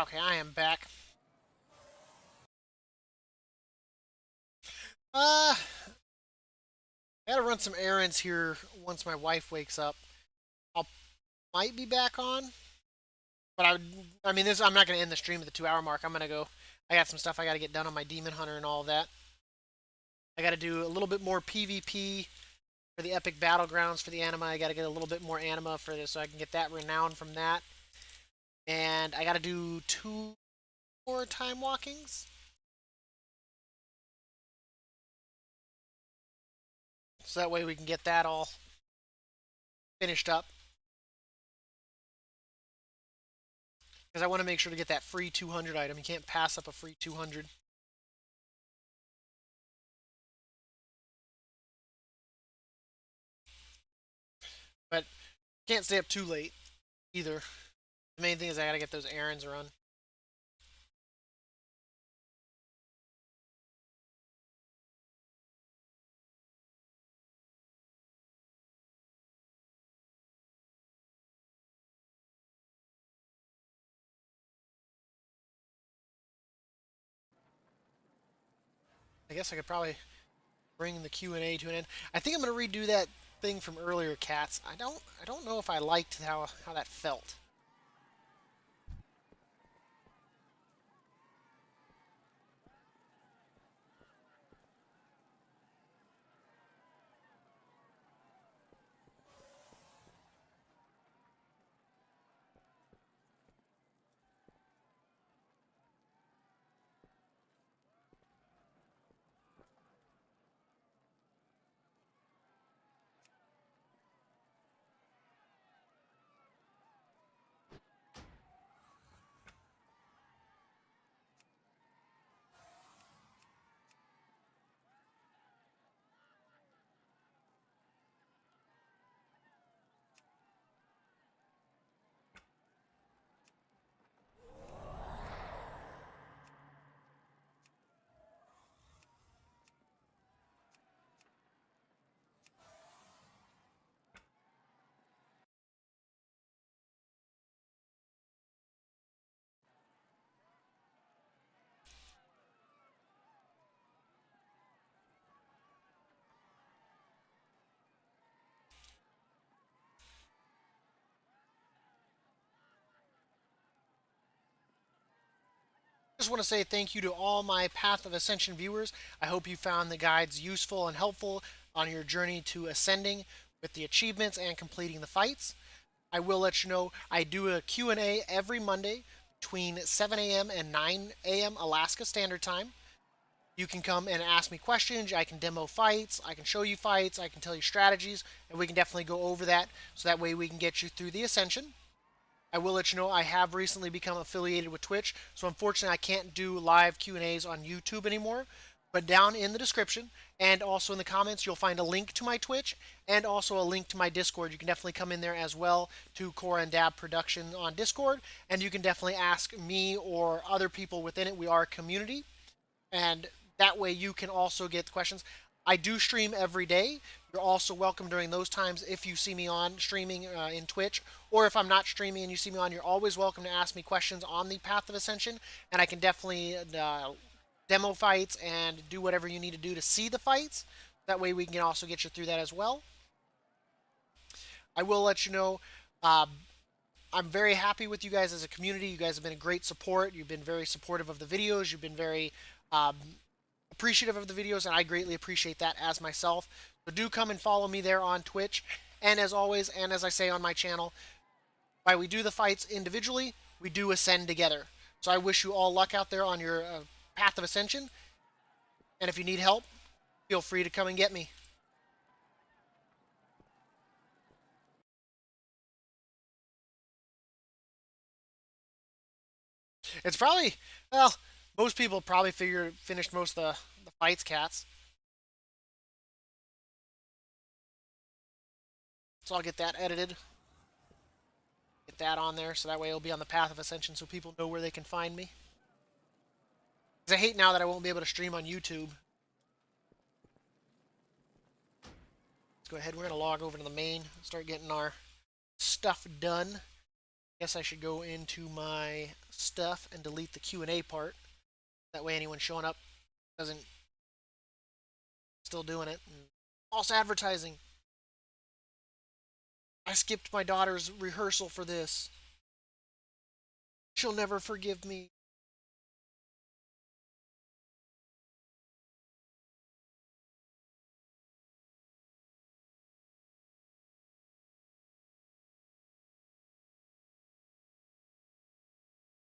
Okay, I am back. I gotta run some errands here once my wife wakes up. I might be back on, but I mean, I'm not gonna end the stream at the 2 hour mark. I'm gonna go. I got some stuff I gotta get done on my demon hunter and all of that. I gotta do a little bit more PvP for the epic battlegrounds for the anima. I gotta get a little bit more anima for this so I can get that renown from that. And I gotta do 2 more time walkings. So that way we can get that all finished up. Because I want to make sure to get that free 200 item. You can't pass up a free 200. But can't stay up too late either. The main thing is I gotta get those errands run. I guess I could probably bring the Q&A to an end. I think I'm gonna redo that thing from earlier, Cats. I don't know if I liked how that felt. Just want to say thank you to all my Path of Ascension viewers. I hope you found the guides useful and helpful on your journey to ascending with the achievements and completing the fights. I will let you know I do a Q&A every Monday between 7 a.m. and 9 a.m. Alaska Standard Time. You can come and ask me questions. I can demo fights. I can show you fights. I can tell you strategies, and we can definitely go over that so that way we can get you through the ascension. I will let you know I have recently become affiliated with Twitch, so unfortunately I can't do live Q&As on YouTube anymore. But down in the description and also in the comments, you'll find a link to my Twitch and also a link to my Discord. You can definitely come in there as well to Kor&Dab Production on Discord, and you can definitely ask me or other people within it. We are a community, and that way you can also get questions. I do stream every day. You're also welcome during those times if you see me on streaming in Twitch, or if I'm not streaming and you see me on, you're always welcome to ask me questions on the Path of Ascension, and I can definitely demo fights and do whatever you need to do to see the fights. That way we can also get you through that as well. I will let you know I'm very happy with you guys as a community. You guys have been a great support. You've been very supportive of the videos. You've been very appreciative of the videos, and I greatly appreciate that as myself. So do come and follow me there on Twitch. And as always, and as I say on my channel, while we do the fights individually, we do ascend together. So I wish you all luck out there on your path of ascension. And if you need help, feel free to come and get me. It's probably, well, most people probably finished most of the fights, Cats. So I'll get that edited. Get that on there so that way it'll be on the Path of Ascension so people know where they can find me. Because I hate now that I won't be able to stream on YouTube. Let's go ahead. We're going to log over to the main. Start getting our stuff done. Guess I should go into my stuff and delete the Q&A part. That way anyone showing up doesn't still doing it. And false advertising. I skipped my daughter's rehearsal for this. She'll never forgive me.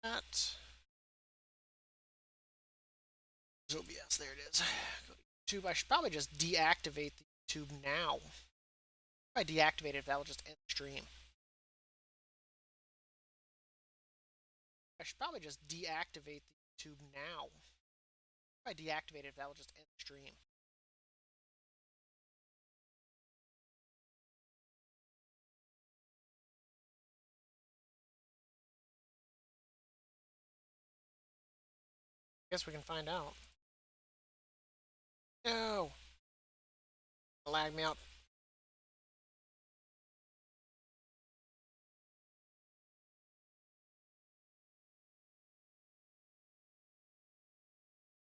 That. OBS, there it is. Go to YouTube. I should probably just deactivate the YouTube now. If I deactivate it, that will just end the stream. I should probably just deactivate the YouTube now. If I deactivate it, that will just end the stream. I guess we can find out. No! Lag me out.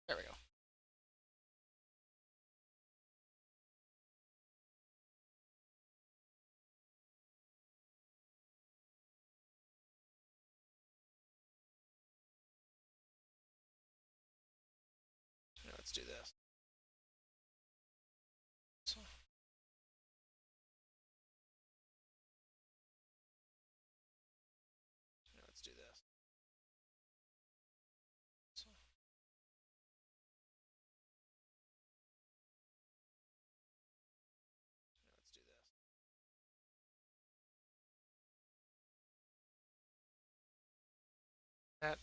There we go. Yeah, let's do this. So. Yeah, let's do this. So. Yeah, let's do this. That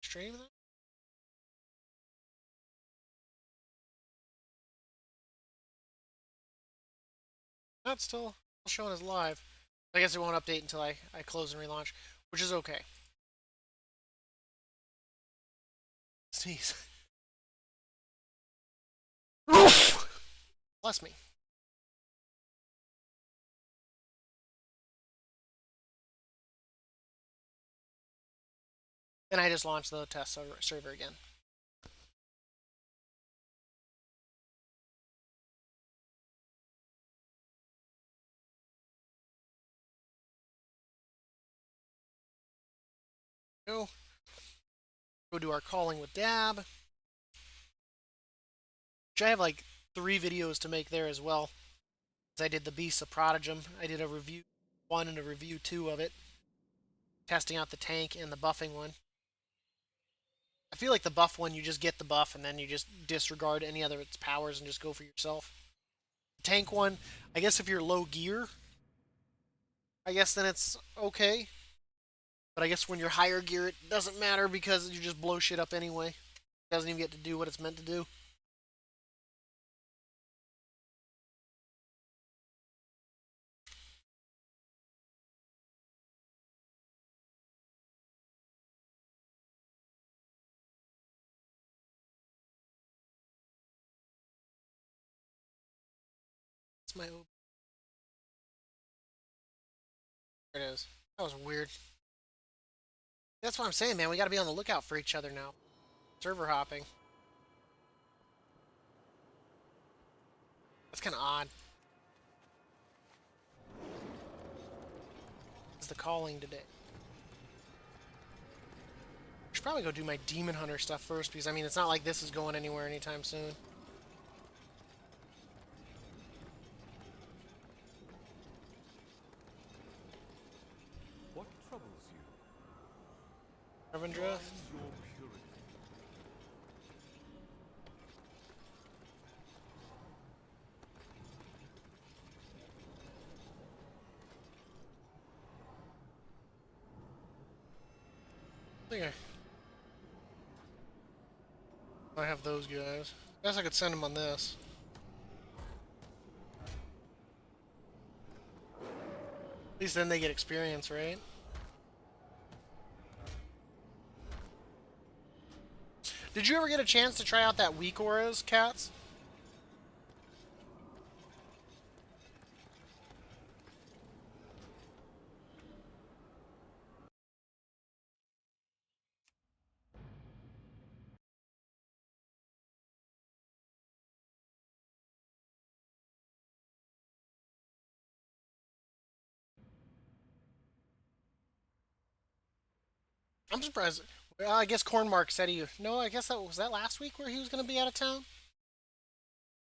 stream then? That's still showing as live. I guess it won't update until I close and relaunch, which is okay. Sneeze. Bless me. And I just launched the test server again. Go do our calling with Dab. Which I have like 3 videos to make there as well. I did the Beasts of Prodigum. I did a review 1 and a review 2 of it. Testing out the tank and the buffing one. I feel like the buff one, you just get the buff and then you just disregard any other of its powers and just go for yourself. The tank one, I guess if you're low gear, I guess then it's okay. But I guess when you're higher gear, it doesn't matter because you just blow shit up anyway. It doesn't even get to do what it's meant to do. It's my... There it is. That was weird. That's what I'm saying, man. We gotta be on the lookout for each other now. Server hopping. That's kind of odd. It's the calling today. I should probably go do my Demon Hunter stuff first because, I mean, it's not like this is going anywhere anytime soon. What troubles you? Ravendra? Find your purity. I think I have those guys. I guess I could send them on this. At least then they get experience, right? Did you ever get a chance to try out that weak auras, Cats? I'm surprised. Well, I guess Cornmark said he. No, I guess that was that last week where he was going to be out of town.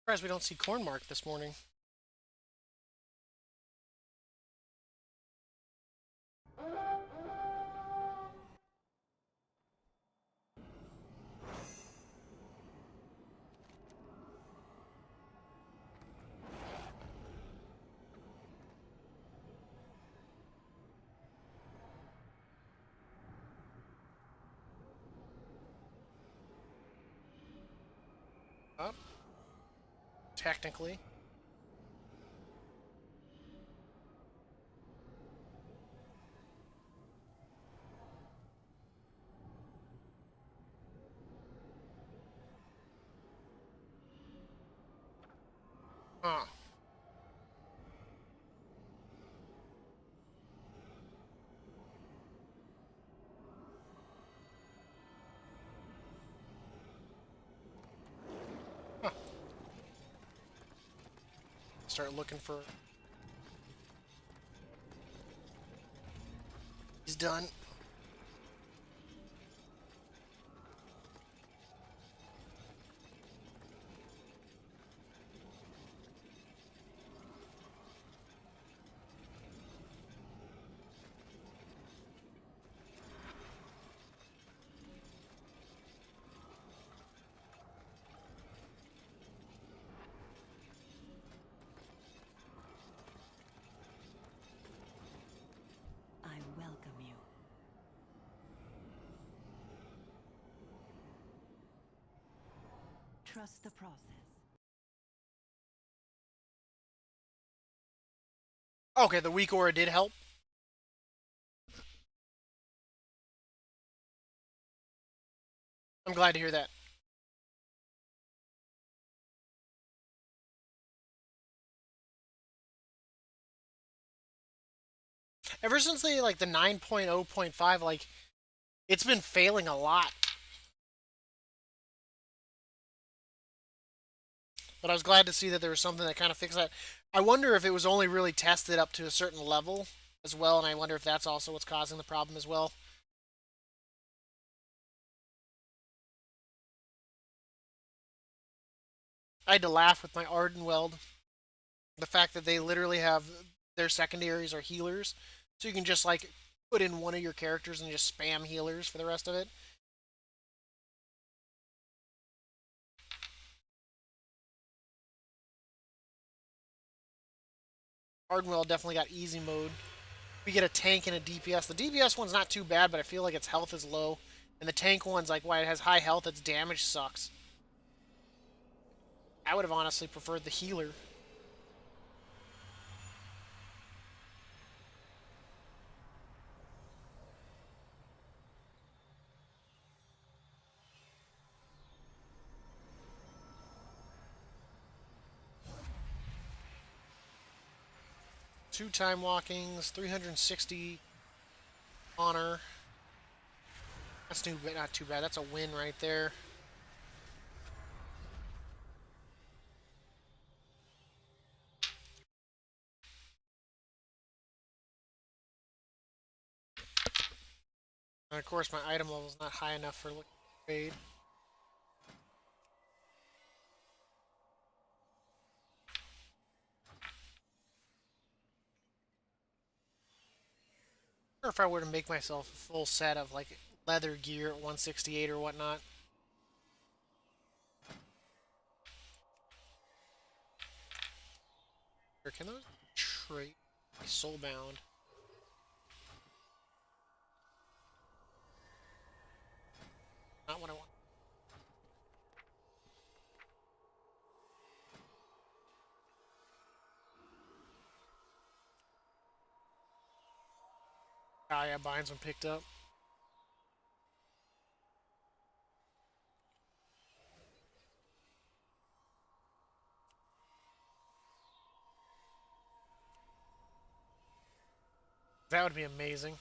Surprised we don't see Cornmark this morning. Up, technically. Huh. Huh. Start looking for. He's done. I welcome you. Trust the process. Okay, the weak aura did help. I'm glad to hear that. Ever since they like the 9.0.5, like it's been failing a lot. But I was glad to see that there was something that kind of fixed that. I wonder if it was only really tested up to a certain level as well, and I wonder if that's also what's causing the problem as well. I had to laugh with my Ardenweld. The fact that they literally have their secondaries are healers, so you can just like put in one of your characters and just spam healers for the rest of it. Ardenweld definitely got easy mode. We get a tank and a DPS. The DPS one's not too bad, but I feel like its health is low. And the tank one's like, why it has high health, its damage sucks. I would have honestly preferred the healer. Two time walkings, 360 honor. That's new, but not too bad. That's a win right there. And of course, my item level is not high enough for liquid trade. Or if I were to make myself a full set of like leather gear at 168 or whatnot. Or can those trade? Soulbound. Not what I want. Ah, yeah, binds when picked up. That would be amazing.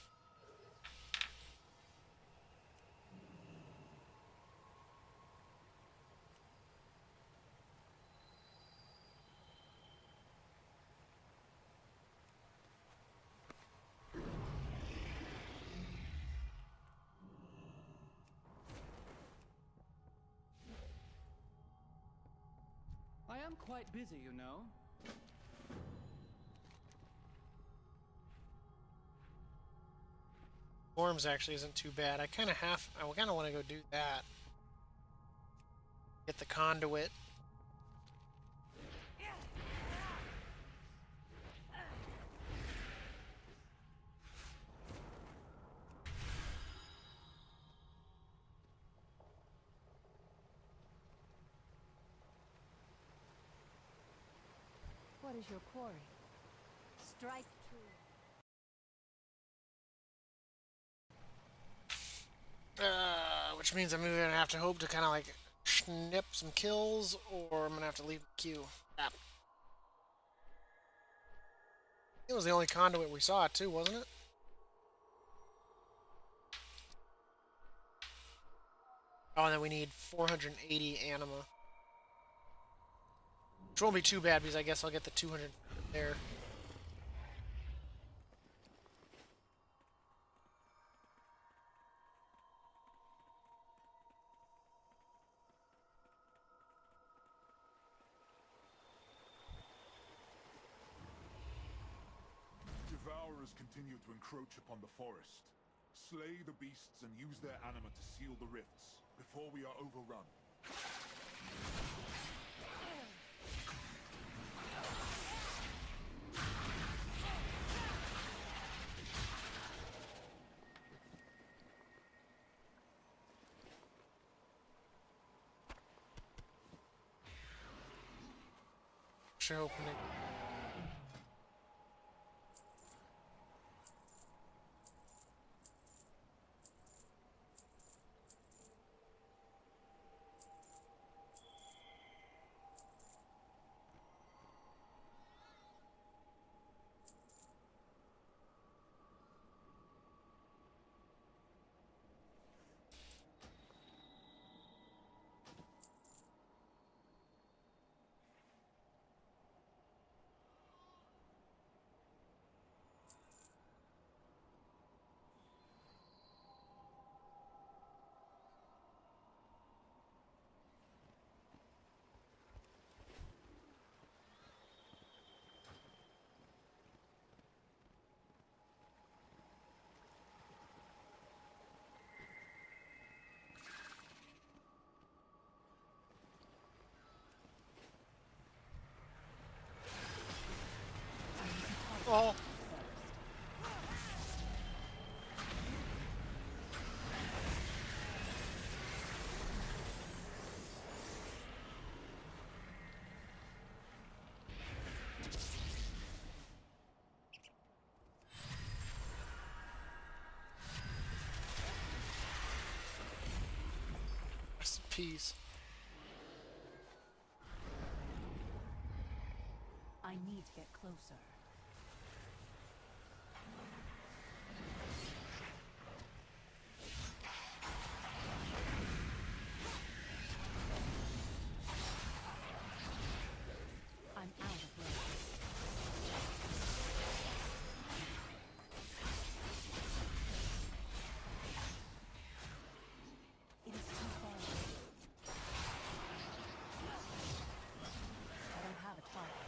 I am quite busy, you know. Forms actually isn't too bad. I kind of want to go do that. Get the conduit. What is your quarry? Strike true. Which means I'm either gonna have to hope to kind of like snip some kills, or I'm gonna have to leave the queue. Ah. It was the only conduit we saw too, wasn't it? Oh, and then we need 480 anima. Which won't be too bad because I guess I'll get the 200 there. Devourers continue to encroach upon the forest. Slay the beasts and use their anima to seal the rifts before we are overrun. Sure, hoping it. Oh. Rest in peace. I need to get closer. I'm out of rope. It is too far away. I don't have a target.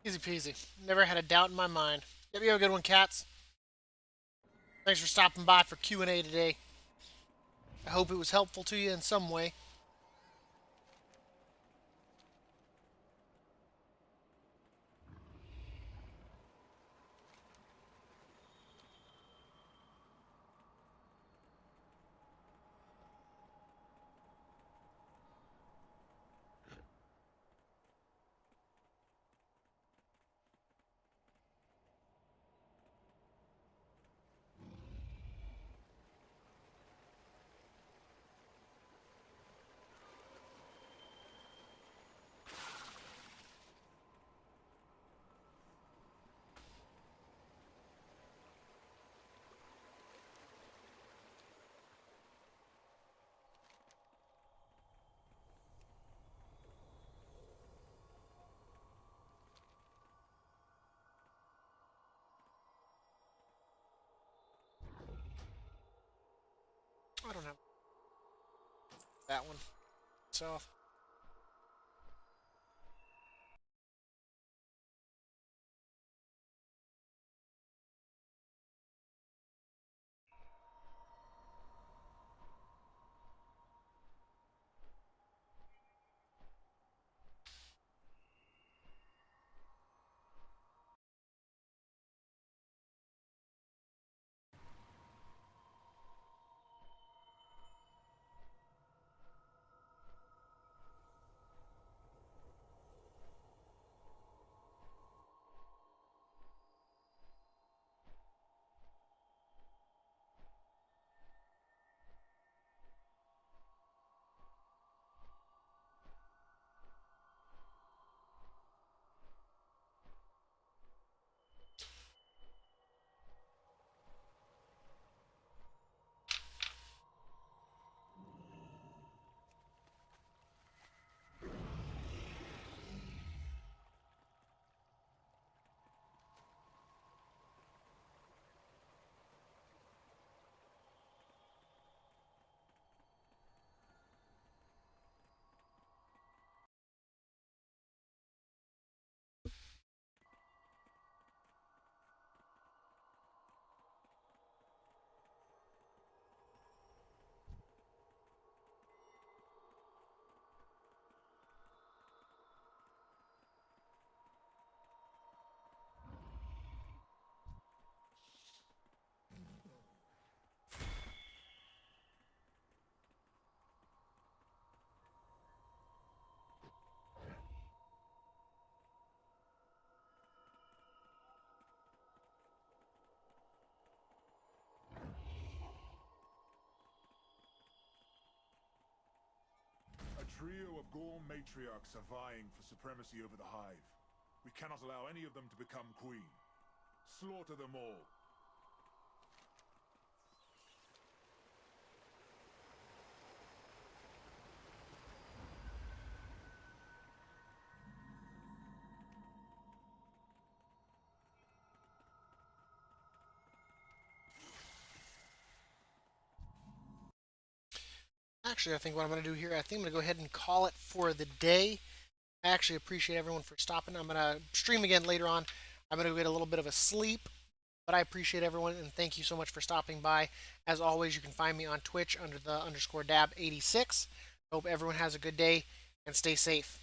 Easy peasy. Never had a doubt in my mind. Yep, you have a good one, Cats. Thanks for stopping by for Q&A today. I hope it was helpful to you in some way. I don't have that one. So, A trio of Gorn matriarchs are vying for supremacy over the Hive. We cannot allow any of them to become queen. Slaughter them all. actually, I think what I'm going to do here, I think I'm going to go ahead and call it for the day. I actually appreciate everyone for stopping. I'm going to stream again later on. I'm going to get a little bit of a sleep, but I appreciate everyone and thank you so much for stopping by. As always, you can find me on Twitch under the _dab86. Hope everyone has a good day and stay safe.